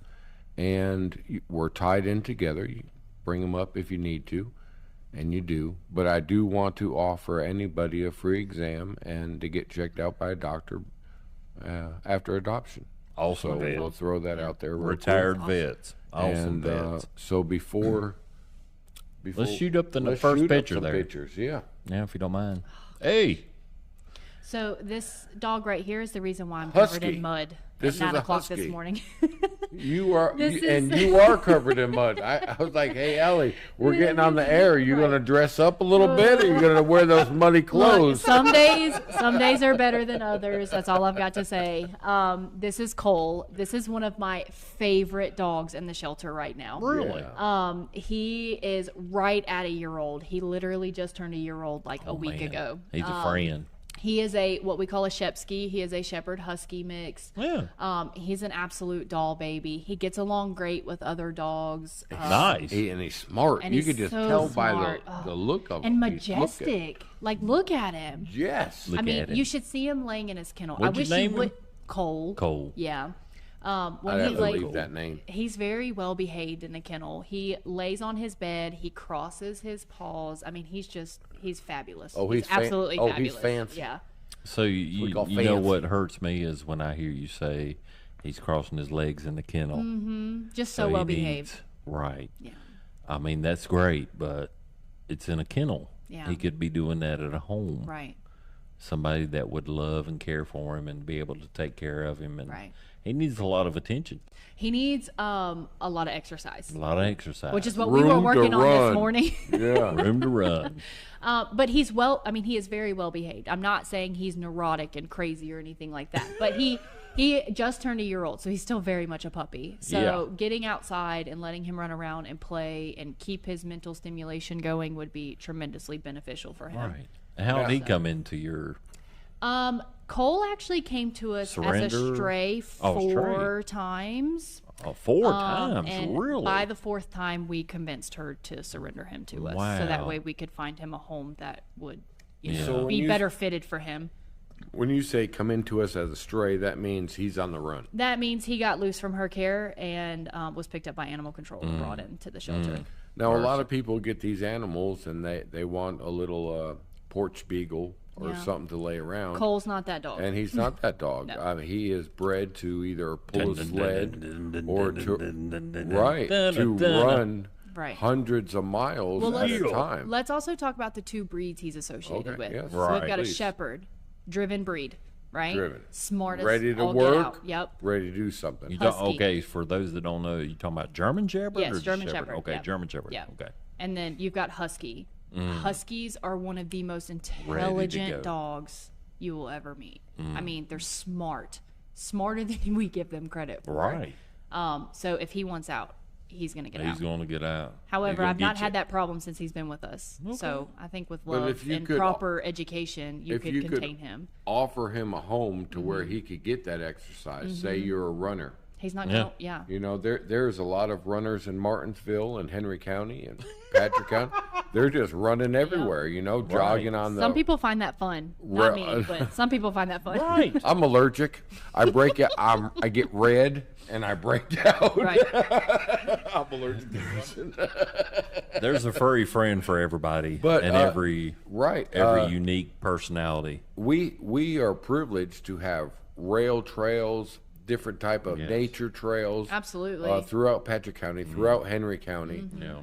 and we're tied in together. You bring them up if you need to, and you do. But I do want to offer anybody a free exam and to get checked out by a doctor after adoption. Awesome So vet. we'll throw that out there. real quick. Retired vets. Awesome And vets. so before Let's shoot up the let's first shoot up picture some there. Pictures, yeah. Yeah, if you don't mind. Hey. So this dog right here is the reason why I'm Husky. covered in mud This is at 9 a o'clock this husky. morning. You are, This and is- you are covered in mud. I was like, "Hey, Allie, we're getting on the air. Are you going to dress up a little bit? Or are you going to wear those muddy Look, clothes?" some days are better than others. That's all I've got to say. This is Cole. This is one of my favorite dogs in the shelter right now. Really? He is right at a year old. He literally just turned a year old like a week Man. ago. He's a friend. He is what we call a Shepsky. He is a Shepherd Husky mix. Yeah. He's an absolute doll baby. He gets along great with other dogs. Nice. And he's smart. And you he's could just so tell smart. by the look of And him. He's looking- majestic. Like, look at him. Yes. Look I mean, at him. you should see him laying in his kennel. What'd I you wish name you would. him? Cole. Cole. Yeah. I'd When have he to lay, leave that name. he's very well behaved in the kennel. He lays on his bed. He crosses his paws. I mean, he's fabulous. Oh, he's absolutely oh, fabulous. he's fancy. Yeah. So you call know fancy. what hurts me is when I hear you say he's crossing his legs in the kennel. Just so he well needs- behaved. Right. Yeah. I mean, that's great, but it's in a kennel. Yeah. He could be doing that at a home. Right. Somebody that would love and care for him and be able to take care of him. And Right. he needs a lot of attention, He needs a lot of exercise, a lot of exercise, which is what we were Room to working on this run. morning. Yeah. room to run. But he's he is very well behaved. I'm not saying he's neurotic and crazy or anything like that, but he just turned a year old, so he's still very much a puppy. So Yeah. getting outside and letting him run around and play and keep his mental stimulation going would be tremendously beneficial for him. Right. How did he come into your? Cole actually came to us as a Surrender? stray Oh, stray. 4 times. Four times, And really? by the 4th time, we convinced her to surrender him to us, so that Wow. way we could find him a home that would Yeah. So when be you- better fitted for him. When you say come into us as a stray, that means he's on the run. That means he got loose from her care and was picked up by animal control and brought into the shelter. Now, a lot of people get these animals and they want a little porch beagle or Yeah. something to lay around. Cole's not that dog. And he's not that dog. No. I mean, he is bred to either pull a sled or to run Right. hundreds of miles Well, at a time. let's also talk about the 2 breeds he's associated Okay, with. yes. So we've Right. got a Please. shepherd, driven breed, right? Driven. Smartest. Ready to all get work. out. Yep. Ready to do something. You don't, Husky. okay, for those that don't know, you talking about German Shepherd? Yes, or just German Shepherd. Okay, Yep. German Shepherd. Yep. Okay. And then you've got Husky. Huskies are one of the most go. intelligent dogs you will ever meet. I mean, they're smart, smarter than we give them credit for. Right. So if he wants out, he's going to get He's out. going to get out. However, He's I've gonna not get had you. that problem since he's been with us. So I think with But love if you and could- proper education, you if could you could- contain him. Offer him a home to where he could get that exercise. Say you're a runner. He's not Yeah. going to, yeah. You know, there's a lot of runners in Martinsville and Henry County and Patrick County. They're just running everywhere, you know, jogging on the. Some people find that fun. Not me, Right. but some people find that fun. Right. I'm allergic. I break it. I get red and I break out. Right. I'm allergic to this. There's a furry friend for everybody, But, and every Right. unique personality. We are privileged to have rail trails, different type of Yes. nature trails. Absolutely. Throughout Patrick County, throughout Henry County. Yeah.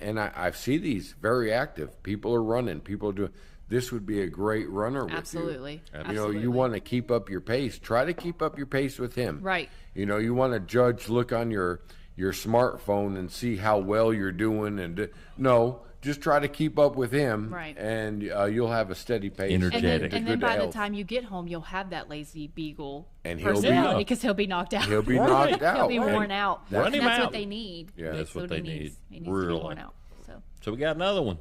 And I see these very active. People are running. People are doing. This would be a great runner with Absolutely. you. You know, Absolutely. you want to keep up your pace. Try to keep up your pace with him. Right. You know, you want to judge, look on your smartphone and see how well you're doing. No, just try to keep up with him. Right. And you'll have a steady pace. Energetic. And then Good by the health. time you get home, you'll have that lazy beagle And he'll be- personality because he'll be knocked out. He'll be knocked out. He'll be And worn out. Run And him that's out. what they need. Yeah. That's what he they need. needs. He needs to Really. be worn out. So we got another one.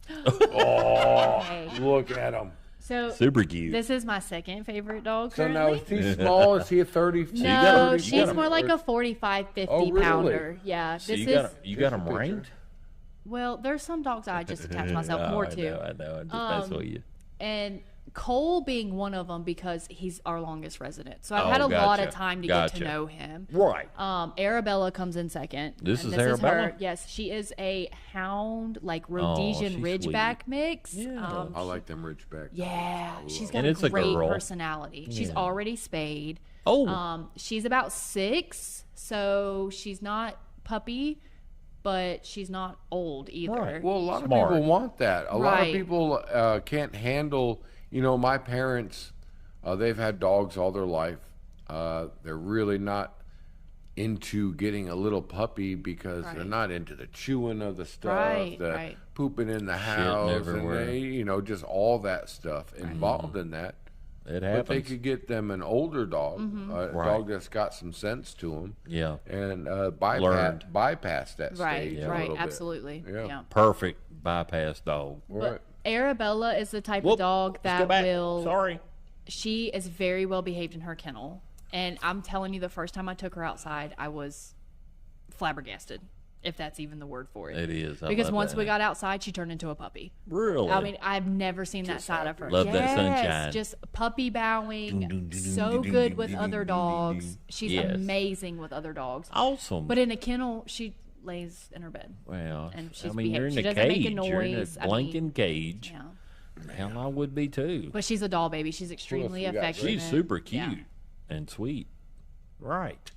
Hey. Look at him. So Super cute. this is my second favorite dog So currently. now, is he small? Is he a 30? No, 30? she's more like a 45, 50 Oh, really? pounder. Yeah, So this you is. got you got them picture. ranked? Well, there's some dogs I just attach myself Oh, more I to. know. I just mess with you. And Cole being one of them because he's our longest resident. So I've Oh, had a lot of gotcha. time to get to Gotcha. know him. Right. Arabella comes in second. This and is Arabella? her. Yes, she is a hound, like Oh, Rhodesian she's Ridgeback sweet. mix. Yeah. I like them Ridgeback. Yeah, she's got And a it's a great girl. personality. She's already spayed. Oh. She's about 6, so she's not puppy, but she's not old either. Right. Well, a lot Smart. of people want that. A lot of Right. people can't handle. You know, my parents, they've had dogs all their life. They're really not into getting a little puppy because they're Right. not into the chewing of the stuff, Right, the right. pooping in the house, and everywhere. they, you know, just all that stuff involved in that. It But they happens. could get them an older dog, a Right. dog that's got some sense to them, Yeah. and Learned. bypass that Right, stage a right, little bit. absolutely. Yeah. Yeah. Perfect bypass dog. Right. But Arabella is the type Whoop, of dog let's go that back. will. Sorry. She is very well behaved in her kennel. And I'm telling you, the first time I took her outside, I was flabbergasted, if that's even the word for it. It is. I Because love once that. we got outside, she turned into a puppy. Really? I mean, I've never seen that side of her. Love that Yes, sunshine. just puppy bowing, Dun, dun, dun, so dun, dun, good dun, with dun, other dun, dun, dogs. dun. She's Yes. amazing with other dogs. Awesome. But in a kennel, she lays in her bed. well, and I she's mean, you're in behaved. a She doesn't make a cage. You're in a noise. I mean, blanking cage. Yeah. Hell, I would be too. But she's a doll baby. She's extremely you got? affectionate. She's super cute Yeah. and sweet. Right.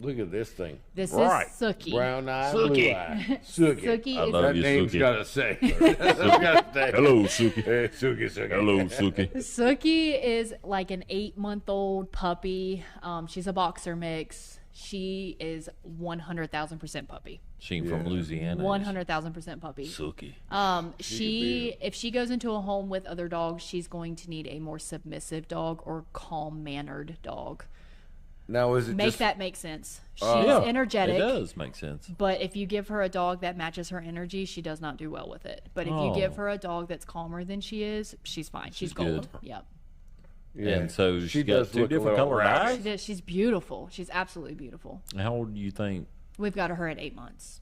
Look at this thing. This Right. is Sookie. Brown eye, Sookie. blue eye. Sookie. Sookie I is love That you, name's Sookie. got to say. Hello, Sookie. Hey, Sookie, Sookie. Hello, Sookie. Sookie is like an 8-month-old puppy. She's a boxer mix. She is 100,000% puppy. She from Louisiana. 100,000% puppy. Sookie. If she goes into a home with other dogs, she's going to need a more submissive dog or calm-mannered dog. Now, is it Make just... that make sense. She's Yeah, energetic. It does make sense. But if you give her a dog that matches her energy, she does not do well with it. But if you give her a dog that's calmer than she is, she's fine. She's gold. good. Yep. Yeah. And so She she got does two look a different little colored ragged. eyes. She's beautiful. She's absolutely beautiful. How old do you think? We've got her at 8 months.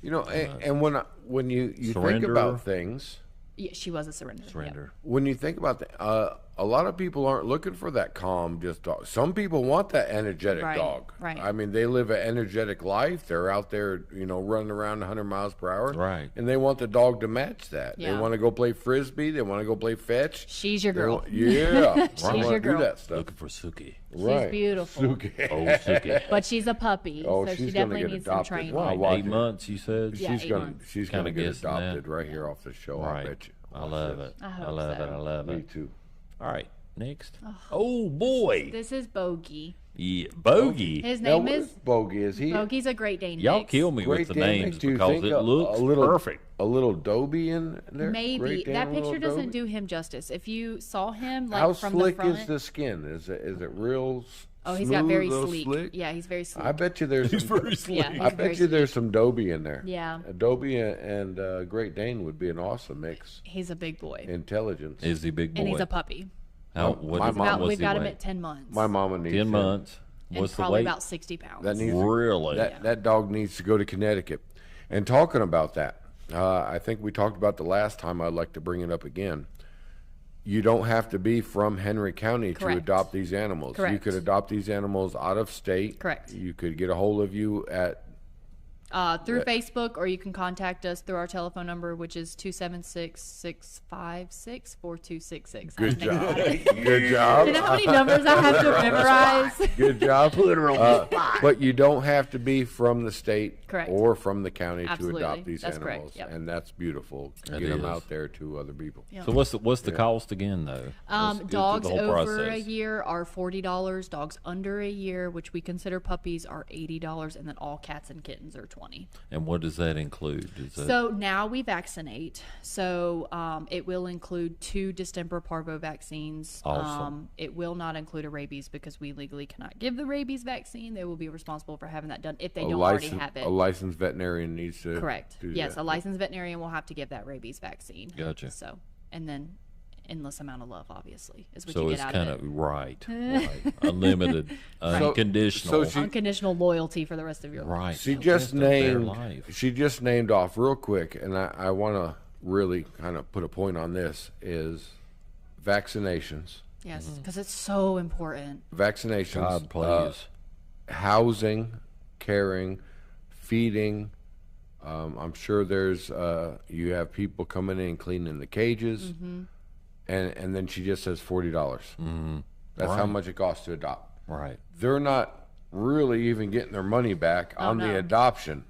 You know, and when you think Surrender. about things, Yeah, she was a surrender. Surrender. when you think about that, a lot of people aren't looking for that calm, just dog. Some people want that energetic Right, dog. right. I mean, they live an energetic life. They're out there, running around 100 miles per hour. Right. And they want the dog to match that. They Yeah. want to go play frisbee. They want to go play fetch. She's your girl. Yeah. She's I your want to girl. do that stuff. Looking for Sookie. Right. beautiful. Sookie. Oh, Sookie. But she's a puppy, Oh, so she's she gonna definitely get needs some adopted. training. Wow. Like watch 8 it. months, you said? Yeah. She's 8 gonna months. she's Kinda gonna get guessing that. adopted right here off the show. I Right. bet you. I love it. I I hope love so. it. I love Me it. too. All right. Next. Oh, boy. This is Bogey. Yeah. Bogey. His Now, name what is Bogey? Is he Bogey's a Great Dane Y'all mix. kill me Great with the Dane? names Do you because think it a looks little perfect. A little Dobie in there? Maybe Great Dane, that a little picture doesn't Dobie? do him justice. If you saw him like How from slick the front, is the skin? Is it real? oh, he's got smooth, very real sleek. Slick? Yeah, he's very sleek. I bet you there's. He's some, very slick. Yeah, he's I very bet you there's some Dobie in there. Yeah. A Dobie and Great Dane would be an awesome mix. He's a big boy, Intelligence. Is he big boy? and he's a puppy. How, My what mom- is, About- what's We've he got him weigh? at 10 months. My mama needs 10 him. months. and What's the probably weight? about 60 pounds. That needs Really? that dog needs to go to Connecticut. And talking about that, I think we talked about the last time. I'd like to bring it up again. You don't have to be from Henry County Correct. to adopt these animals. You Correct. could adopt these animals out of state. Correct. You could get a hold of you at Through Facebook, or you can contact us through our telephone number, which is 276-656-4266. Good job. Good job. You know how many numbers I have to memorize? Good job. But you don't have to be from the state Correct. or from the county Absolutely. to adopt these That's correct. animals, Yep. and that's beautiful. That Get them is. out there to other people. Yeah. So what's the cost again though? Dogs the whole over a process. year are $40. Dogs under a year, which we consider puppies, are $80, and then all cats and kittens are $20. And what does that include? Is that, So now we vaccinate. So it will include 2 distemper parvo vaccines. Awesome. It will not include a rabies because we legally cannot give the rabies vaccine. They will be responsible for having that done if they don't already have it. A licensed veterinarian needs to Correct. do Yes, that. a licensed veterinarian will have to give that rabies vaccine. Gotcha. So, and then endless amount of love, obviously, is what so you it's get out kind of it. of right, unlimited, unconditional. so she- Unconditional loyalty for the rest of your life. right. She the just rest of their named. life. She just named off real quick, and I want to really kind of put a point on this: is vaccinations, Yes, because it's so important. vaccinations, God please. housing, caring, feeding. I'm sure there's you have people coming in cleaning the cages, and then she just says $40. That's how Right. much it costs to adopt. right. They're not really even getting their money back on the no. adoption.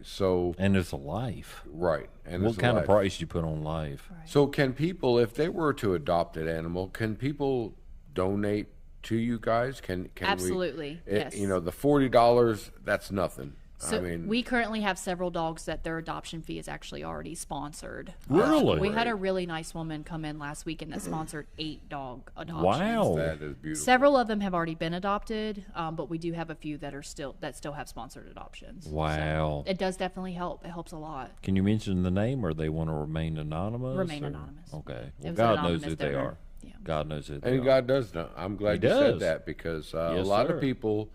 So And it's a life. right, and What it's a kind of life. price you put on life? So can people, if they were to adopt an animal, can people donate to you guys? Can Absolutely, we? yes. You know, the $40, that's nothing. So I mean, we currently have several dogs that their adoption fee is actually already sponsored. Really? We had a really nice woman come in last weekend that sponsored 8 dog adoptions. Wow. that is beautiful. Several of them have already been adopted, but we do have a few that are still have sponsored adoptions. Wow. It does definitely help. It helps a lot. Can you mention the name, or they want to remain anonymous? Remain or- anonymous. Okay. It Well, was God an knows anonymous who they donor. are. Yeah. God knows who they And are. God does know. I'm glad He you said does. that because a Yes, lot sir. of people,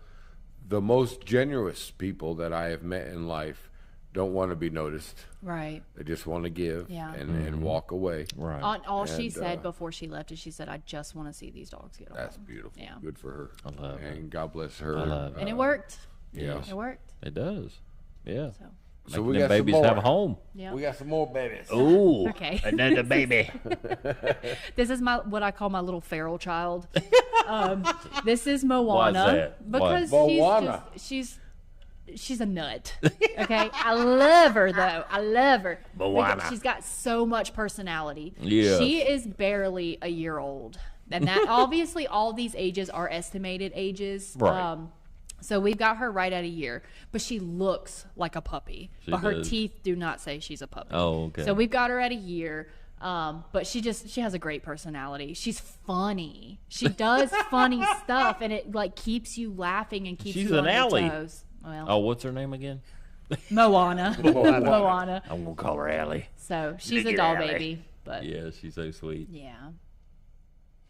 the most generous people that I have met in life, don't want to be noticed. Right. They just want to give Yeah. and walk away. Right. All she And, said before she left is she said, "I just want to see these dogs get That's home." beautiful. Yeah. Good for her. I love it. And God bless her. I love it. And it worked. Yeah. It worked. It does. Yeah. So So Making we them got some babies more. have a home. Yeah. We got some more babies. Ooh, Okay. another baby. This is what I call my little feral child. This is Moana. Why is that? Because Why? she's Moana. she's a nut. Okay, I love her though. I love her. Moana. Because she's got so much personality. Yes. She is barely a year old, and that obviously all these ages are estimated ages. Right. So we've got her right at a year, but she looks like a puppy. But her does. teeth do not say she's a puppy. Oh, okay. So we've got her at a year. But she has a great personality. She's funny. She does funny stuff, and it like keeps you laughing and keeps She's you on an your Allie. toes. Well, Oh, what's her name again? Moana. Moana. I'm gonna call her Allie. So she's Look a at doll Allie. baby, but Yeah, she's so sweet. yeah.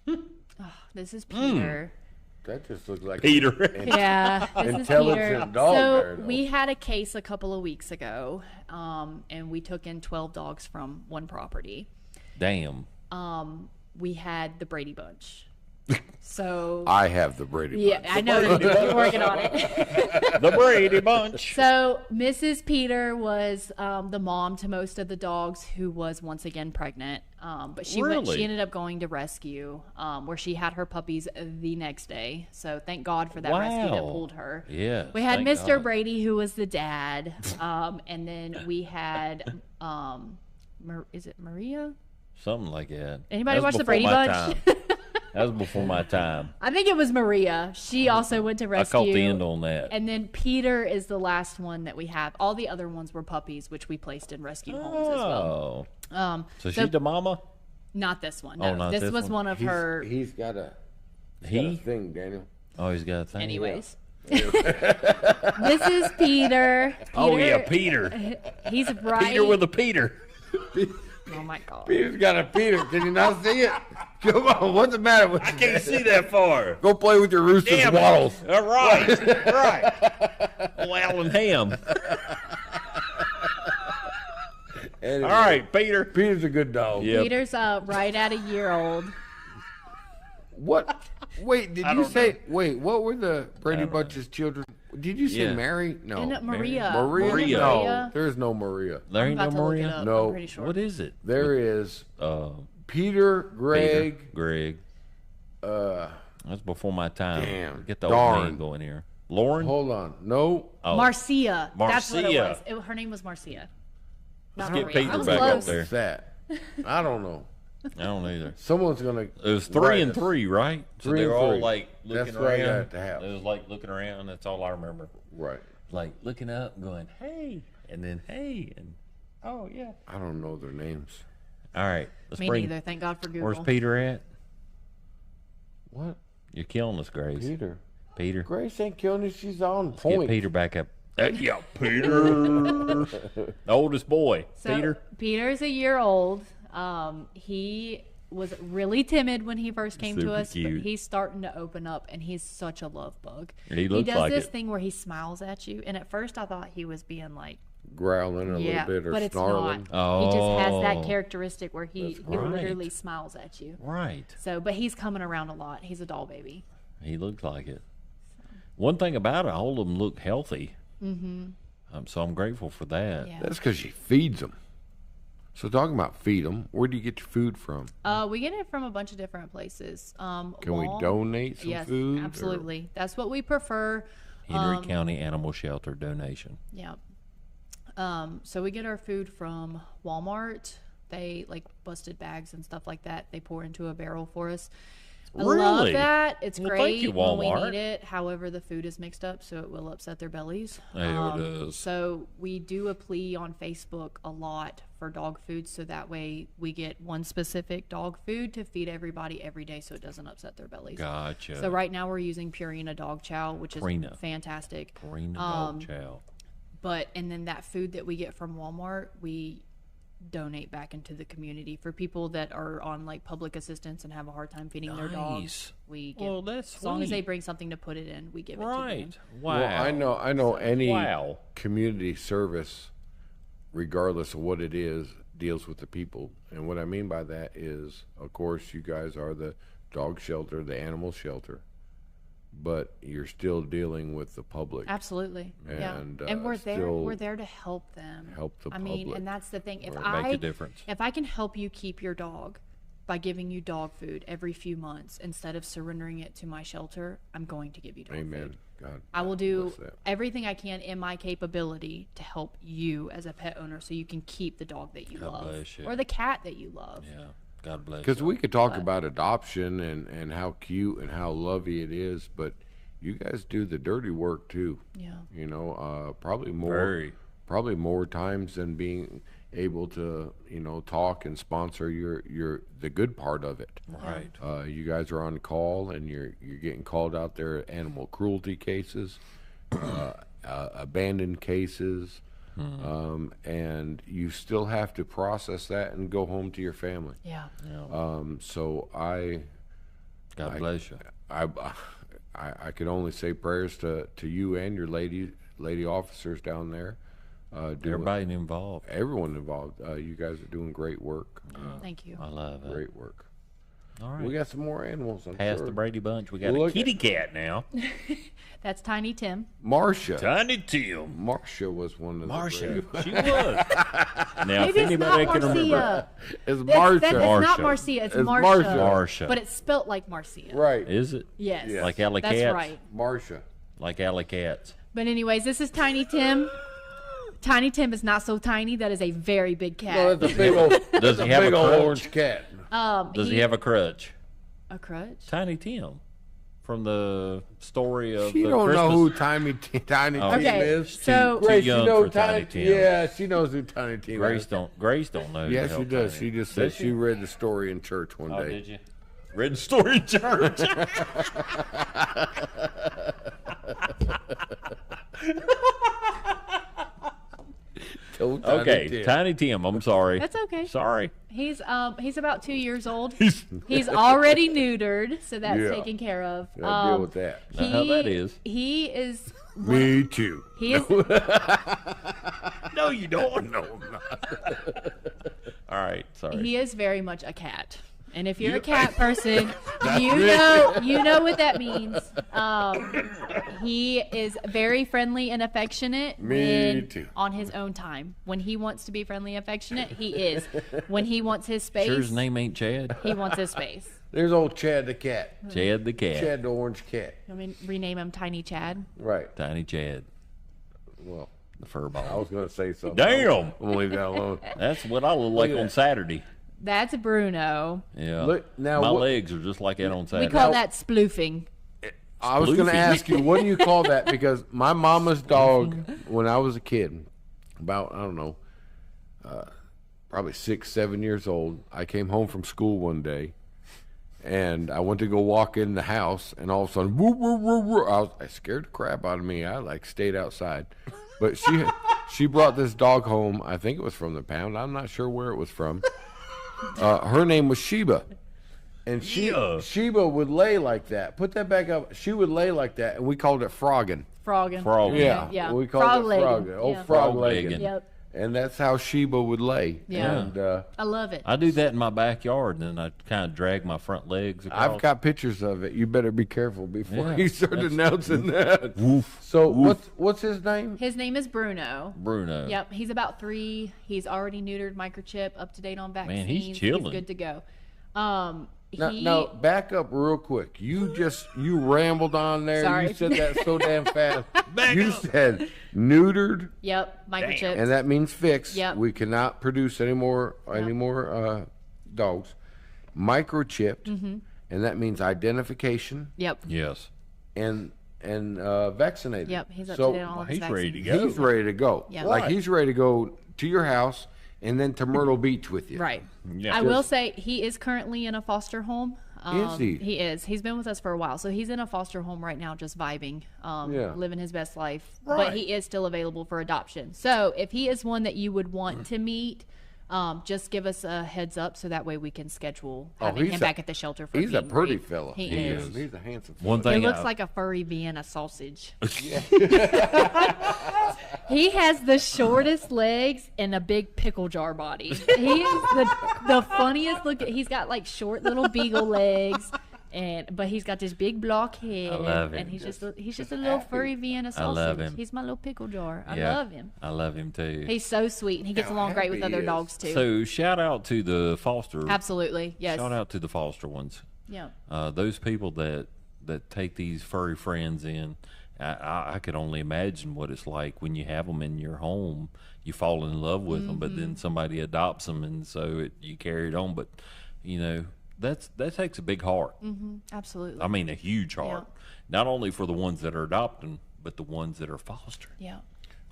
Oh, this is Peter. That just looks like Peter. Yeah, this is Intelligent Peter. dog So there, though. we had a case a couple of weeks ago, and we took in 12 dogs from one property. Damn. We had the Brady Bunch. So I have the Brady yeah, Bunch. I know you're working on it. The Brady Bunch. So Mrs. Peter was the mom to most of the dogs, who was once again pregnant. But she Really? ended up going to rescue, where she had her puppies the next day. So thank God for that rescue that Wow. pulled her. Yes, We had thank Mr. God. Brady, who was the dad, and then we had is it Maria? Something like that. Anybody That was watch the before Brady my Bunch? time. That was before my time. I think it was Maria. She also went to I rescue. caught the end on that. And then Peter is the last one that we have. All the other ones were puppies, which we placed in rescue homes as well. Oh. So she's the mama? Not this one. Oh, No. not this this was one. one of her. He's got a He? thing, Daniel. Oh, he's got a thing. Anyways. This is Peter. Oh, yeah, Peter. He's right. Peter with a Peter. Oh, my God. Peter's got a Peter. Can you not see it? Come on, what's the matter with you? Can't see that far. Go play with your roosters Damn it. waddles. All right. Right. Oh, Alan Ham. Anyway, All right, Peter. Peter's a good dog. Yep. Peter's right at a year old. What? Wait, did you say? Wait, what were the Brady Bunch's children? Did you say Yeah. Mary? No. And Maria. Maria? Maria. No, there's no Maria. There I'm ain't no about to look it Maria? up. No. I'm pretty sure. What is it? There is Uh, Peter, Greg. Peter, Greg. That's before my time. Damn. Get the old Darn. man going here. Lauren? Hold on. No. Oh, Marcia. That's what it Marcia. was. Her name was Marcia. Let's Not get Maria. I Peter was back close. up there. What's that? I don't know. I don't either. Someone's gonna. It was 3 write and us. 3, right? So 3 they and were all 3. like looking That's right around. at the house. It was like looking around. That's all I remember. Right. Like looking up, going, "Hey," and then "Hey," and "Oh yeah." I don't know their names. All right, let's Me bring. neither. Thank God for Google. Where's Peter at? What? You're killing us, Grace. Peter. Peter. Grace ain't killing you. She's on Get point. Peter back up. Yeah, Peter. The oldest boy, So, Peter. Peter's a year old. He was really timid when he first came to Super us, cute. but he's starting to open up, and he's such a love bug. He looks does like this it. thing where he smiles at you, and at first I thought he was being like, Growling a yeah, little bit or but it's snarling. not. He just has Oh. that characteristic where he right. literally smiles at you. Right. So, but he's coming around a lot. He's a doll baby. He looks like it. One thing about it, all of them look healthy. Mm-hmm. So I'm grateful for that. Yeah. That's because she feeds them. So talking about feed them, where do you get your food from? We get it from a bunch of different places. Can we donate some yes, food? or- absolutely. That's what we prefer. Henry County Animal Shelter donation. Yeah. So we get our food from Walmart. They like busted bags and stuff like that. They pour into a barrel for us. I love Really? that. It's Well, great thank you, when we Walmart. need it. However, the food is mixed up, so it will upset their bellies. There it is. So we do a plea on Facebook a lot for dog food, so that way we get one specific dog food to feed everybody every day, so it doesn't upset their bellies. Gotcha. So right now we're using Purina dog chow, which is Purina. fantastic. Purina dog chow. But and then that food that we get from Walmart, we donate back into the community for people that are on like public assistance and have a hard time feeding their dogs. Nice. We give, Well, that's as long as they sweet. bring something to put it in, we give it to Right. them. Wow. Well, I know any Wow. community service, regardless of what it is, deals with the people. And what I mean by that is, of course, you guys are the dog shelter, the animal shelter. but you're still dealing with the public. Absolutely. And, And we're there. still We're there to help them. help the I mean, public. and that's the thing. If Make a difference. if I can help you keep your dog by giving you dog food every few months instead of surrendering it to my shelter, I'm going to give you dog Amen. food. God. I will do bless that. everything I can in my capability to help you as a pet owner so you can keep the dog that you God love bless you. or the cat that you love. Yeah. God bless Because you. we could talk about adoption and how cute and how lovely it is, but you guys do the dirty work too. Yeah. You know, probably more times than being able to, you know, talk and sponsor your the good part of it. Right. You guys are on call and you're getting called out there at animal cruelty cases, abandoned cases, and you still have to process that and go home to your family. Yeah. So God bless you. I could only say prayers to you and your lady officers down there. Everybody involved. Everyone involved. You guys are doing great work. Thank you. I love it. Great work. All right. We got some more animals. I'm Past sure. the Brady Bunch, we got a Look kitty cat now. That's Tiny Tim. Marcia. Tiny Tim. Marcia was one of the Marcia. Brady- She was. Now, if Maybe it's not anybody can remember. Marcia. It's It's Marcia. not Marcia. Marcia. It's It's Marcia. Marcia. Marcia. But it's spelt like Marcia. Right. Is it? Yes. Like Allie That's Keatts? right. Marcia. Like Allie Keatts. But anyways, this is Tiny Tim. Tiny Tim is not so tiny. That is a very big cat. No, that's a big old, Does he have a big old crutch? orange cat. Does he have a crutch? a crutch? Tiny Tim. From the story of She the don't Christmas. know who Tiny Tim Okay, is. so Too Grace, young you know for Tiny Tim. Yeah, she knows who Tiny Tim Grace is. don't know. Yes, to she help does. Tiny. She just said she read the story in church one Oh, day. did you? Read the story in church. Told Tiny Okay, Tim. Tiny Tim. I'm sorry. That's okay. Sorry. He's about 2 years old. He's already neutered, so that's Yeah. taken care of. Gotta deal with that. Know how that is. He is. Me too. He is. No, you don't. No, I'm not. All right. Sorry. He is very much a cat. And if you're a cat person, you know what that means. He is very friendly and affectionate Me too. on his own time. When he wants to be friendly and affectionate, he is. When he wants his space, Sure his name ain't Chad? he wants his space. There's old Chad the cat. Chad the cat. Chad the orange cat. I mean, rename him Tiny Chad. Right. Tiny Chad. Well, The fur ball. I was going to say something. Damn. I'm going to leave that alone. That's what I look like at on that. Saturday. That's Bruno. Yeah. Look, now My what- legs are just like that on We Saturday. call that sploofing. I was going to Sploofy. ask you, what do you call that? Because my mama's dog, when I was a kid, about, I don't know, probably 6, 7 years old, I came home from school one day, and I went to go walk in the house, and all of a sudden, woo, woo, woo, woo, I scared the crap out of me. I, stayed outside. But she brought this dog home. I think it was from the pound. I'm not sure where it was from. Her name was Sheba. And Sheba would lay like that. Put that back up. She would lay like that, and we called it frogging. Frogging. Frog. Yeah, Yeah. we called Frog-legging. it frogging. Oh, Yeah. frog-legging. Frog-legging. Yep. And that's how Sheba would lay. Yeah. And I love it. I do that in my backyard, and then I kind of drag my front legs across. I've got pictures of it. You better be careful before Yeah, you start that's- announcing that. Woof. So what's his name? His name is Bruno. Bruno. Yep, he's about 3. He's already neutered, microchip, up to date on vaccines. he's chilling. He's good to go. Now, back up real quick. You rambled on there. Sorry. You said that so damn fast. You said neutered, Yep, microchip. and that means fixed. Yep. We cannot produce any more dogs. Microchipped, and that means identification Yep. Yes. and vaccinated. Yep, he's up So to date on all of his He's ready to vaccines. go. he's ready to go. Yeah. Like Right. he's ready to go to your house and then to Myrtle Beach with you. Right. Yeah. I will say he is currently in a foster home. Is he? He is. He's been with us for a while. So he's in a foster home right now, just vibing, Yeah. living his best life. Right. But he is still available for adoption. So if he is one that you would want to meet, just give us a heads up so that way we can schedule having he's him a- back at the shelter for He's meet a and pretty greet. fella. He is. is. He's a handsome One fella. thing. He looks like a furry Vienna sausage. He has the shortest legs and a big pickle jar body. He is the funniest look. He's got like short little beagle legs, But he's got this big block head. I love him. And he's just a little furry Vienna sausage. love him. He's my little pickle jar. I Yeah, love him. I love him too. He's so sweet, and he gets along great with happy other he is. dogs too. So shout out to the foster. Absolutely, yes. Shout out to the foster ones. Yeah. Those people that take these furry friends in. I could only imagine what it's like when you have them in your home. You fall in love with them, but then somebody adopts them, and so you carry it on. But that takes a big heart. Absolutely. I mean, a huge heart. Not only for the ones that are adopting, but the ones that are fostering. Yeah.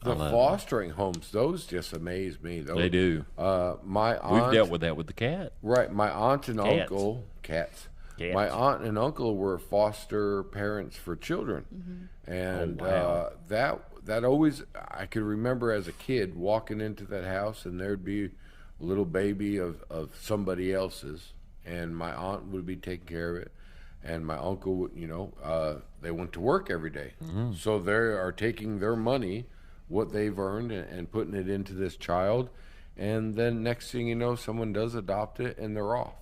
The fostering homes, those just amaze me. Those, They do. My aunt, We've dealt with that with the cat. right? My aunt and Cats. uncle, cats. Cats. My aunt and uncle were foster parents for children, and wow. that always I could remember as a kid walking into that house, and there'd be a little baby of somebody else's, and my aunt would be taking care of it, and my uncle would, they went to work every day, so they are taking their money, what they've earned, and putting it into this child, and then next thing you know, someone does adopt it, and they're off.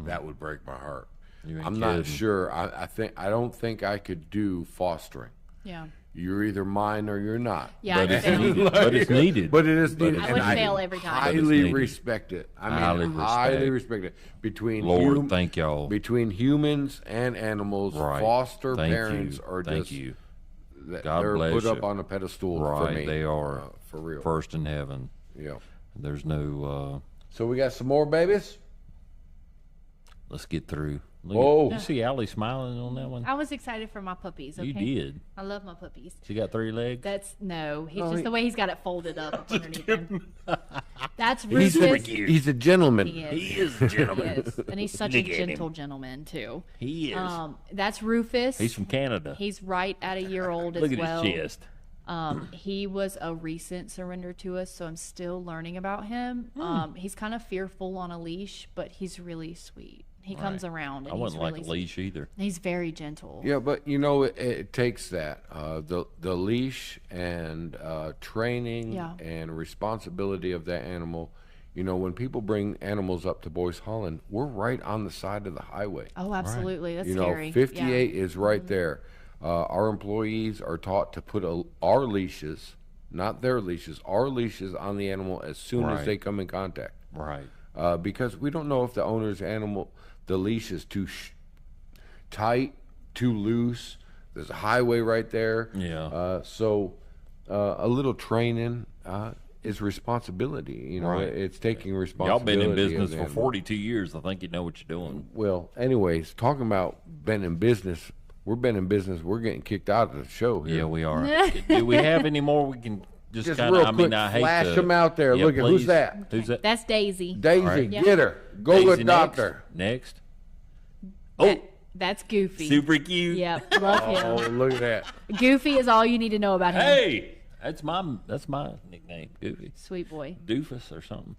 That would break my heart. You ain't I'm not kidding. sure. I don't think I could do fostering. Yeah. You're either mine or you're not. Yeah. But I it's fail. needed. But it's needed. But it is needed. I and would fail every time. But it's highly needed. respect it. I Highly mean, respect. highly respect it. Between Lord, thank y'all. between humans and animals, Right. foster Thank parents you. are Thank just you. th- God they're bless put up you. on a pedestal for Right, me. they are for real. first in heaven. Yeah. There's no. So we got some more babies. Let's get through. Look Whoa. you see Allie smiling on that one? I was excited for my puppies. Okay? You did. I love my puppies. She got 3 legs. He's just the way he's got it folded up underneath him. That's He's Rufus. he's a gentleman. He is. He is a gentleman. He is. And he's such a gentle gentleman too. He is. That's Rufus. He's from Canada. He's right at a year old as Look at well. his chest. He was a recent surrender to us, so I'm still learning about him. He's kind of fearful on a leash, but he's really sweet. He comes around. And I wouldn't he's like really a leash either. He's very gentle. Yeah, but it takes that the leash and training Yeah. and responsibility of that animal. When people bring animals up to Boyce Holland, we're right on the side of the highway. Oh, absolutely. That's scary. 58 is right there. Our employees are taught to put our leashes, not their leashes, our leashes on the animal as soon as Right. they come in contact. Right. Because we don't know if the owner's animal, the leash is too tight, too loose. There's a highway right there. Yeah. So a little training is responsibility. Right. It's taking Y'all responsibility. been in of business the for animal. 42 years. I think you know what you're doing. Well, anyways, talking about been in business, we're getting kicked out of the show here. Yeah, we are. Do we have any more? We can just Just kind real of. quick, I hate flash to, them out there. Yeah, Look at who's please. that? Who's that? That's Daisy. Daisy, right. get her. Go Daisy with next. doctor. Next. That's Goofy. Super cute. Yep, love Oh, him. look at that. Goofy is all you need to know about him. Hey, that's my nickname, Goofy. Sweet boy. Doofus or something.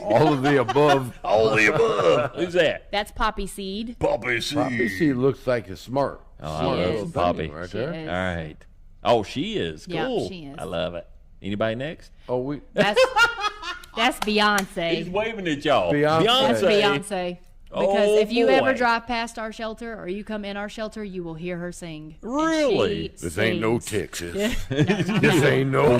All of the above. All the above. Who's that? That's Poppy Seed. Poppy C. Poppy C looks like a smart. Oh, I smart She love little is. thing Poppy. right She there. is. All right. Oh, she is. Yeah, Cool. she is. I love it. Anybody next? Oh, That's Beyonce. He's waving at y'all. Beyonce. That's Beyonce. Because Oh, if you ever boy. drive past our shelter or you come in our shelter, you will hear her sing. And Really? she this ain't no sings. Texas. No, This ain't no.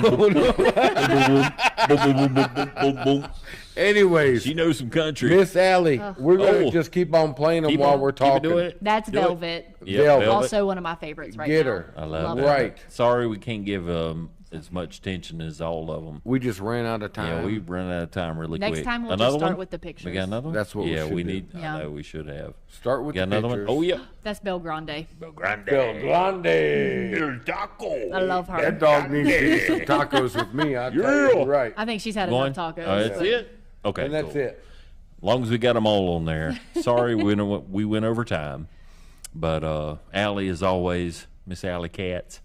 Anyways, She knows some country. Miss Allie, we're gonna Oh. just keep on playing them Keep while on- we're keep it talking. doing it. That's Do it. Velvet. Yeah, Velvet. Also one of my favorites right Get now. her. I love it. it. Right. Sorry, we can't give as much attention as all of them. We just ran out of time. Yeah, we run out of time really Next quick. time we'll another just start one? with the pictures. We got another one? That's what we yeah, should we do. need. Yeah. I know we should have. Start with Got the another pictures. one? Oh yeah. That's Belle Grande. Grande. Del Grande. El taco. I love her. That dog needs to eat some tacos with me. I tell you right. I think she's had Going? enough tacos. That's it. Okay, And that's cool. it. As long as we got them all on there. Sorry, we went over time, but Allie, as always, Miss Allie Keatts,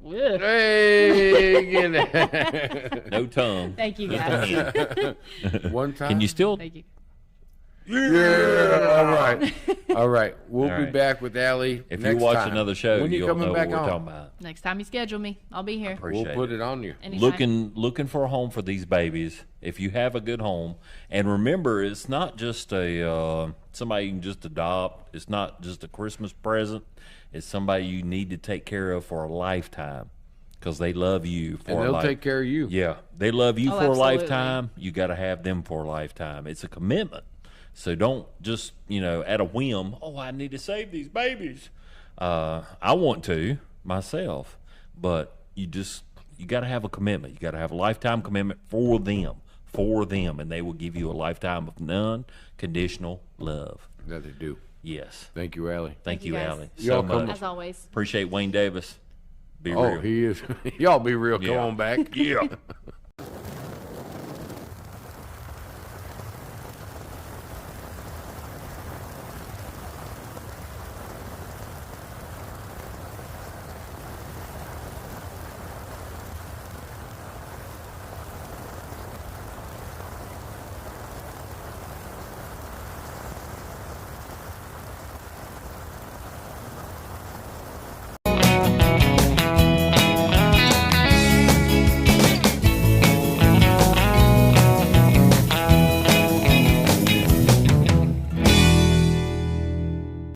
Yeah. Hey, get it. no tongue. Thank you guys. One time. Can you still? Thank you. Yeah, all right. All right, we'll All be right. back with Allie. If next you watch time. another show, when you you'll coming know back what we're on? talking about. Next time you schedule me, I'll be here. Appreciate We'll put it on you. Anytime. Looking for a home for these babies. If you have a good home, and remember, it's not just a somebody you can just adopt. It's not just a Christmas present. It's somebody you need to take care of for a lifetime, because they love you for And a they'll life. take care of you. Yeah, they love you Oh, for a absolutely. lifetime. You got to have them for a lifetime. It's a commitment. So don't just, at a whim, oh, I need to save these babies. I want to myself, but you got to have a commitment. You got to have a lifetime commitment for them, and they will give you a lifetime of non-conditional love. That they do. Yes. Thank you, Allie. Thank you, guys. Allie, Y'all so come- much. As always. Appreciate Wayne Davis. Be Oh, real. he is. Y'all be real. Come Yeah. on back. Yeah.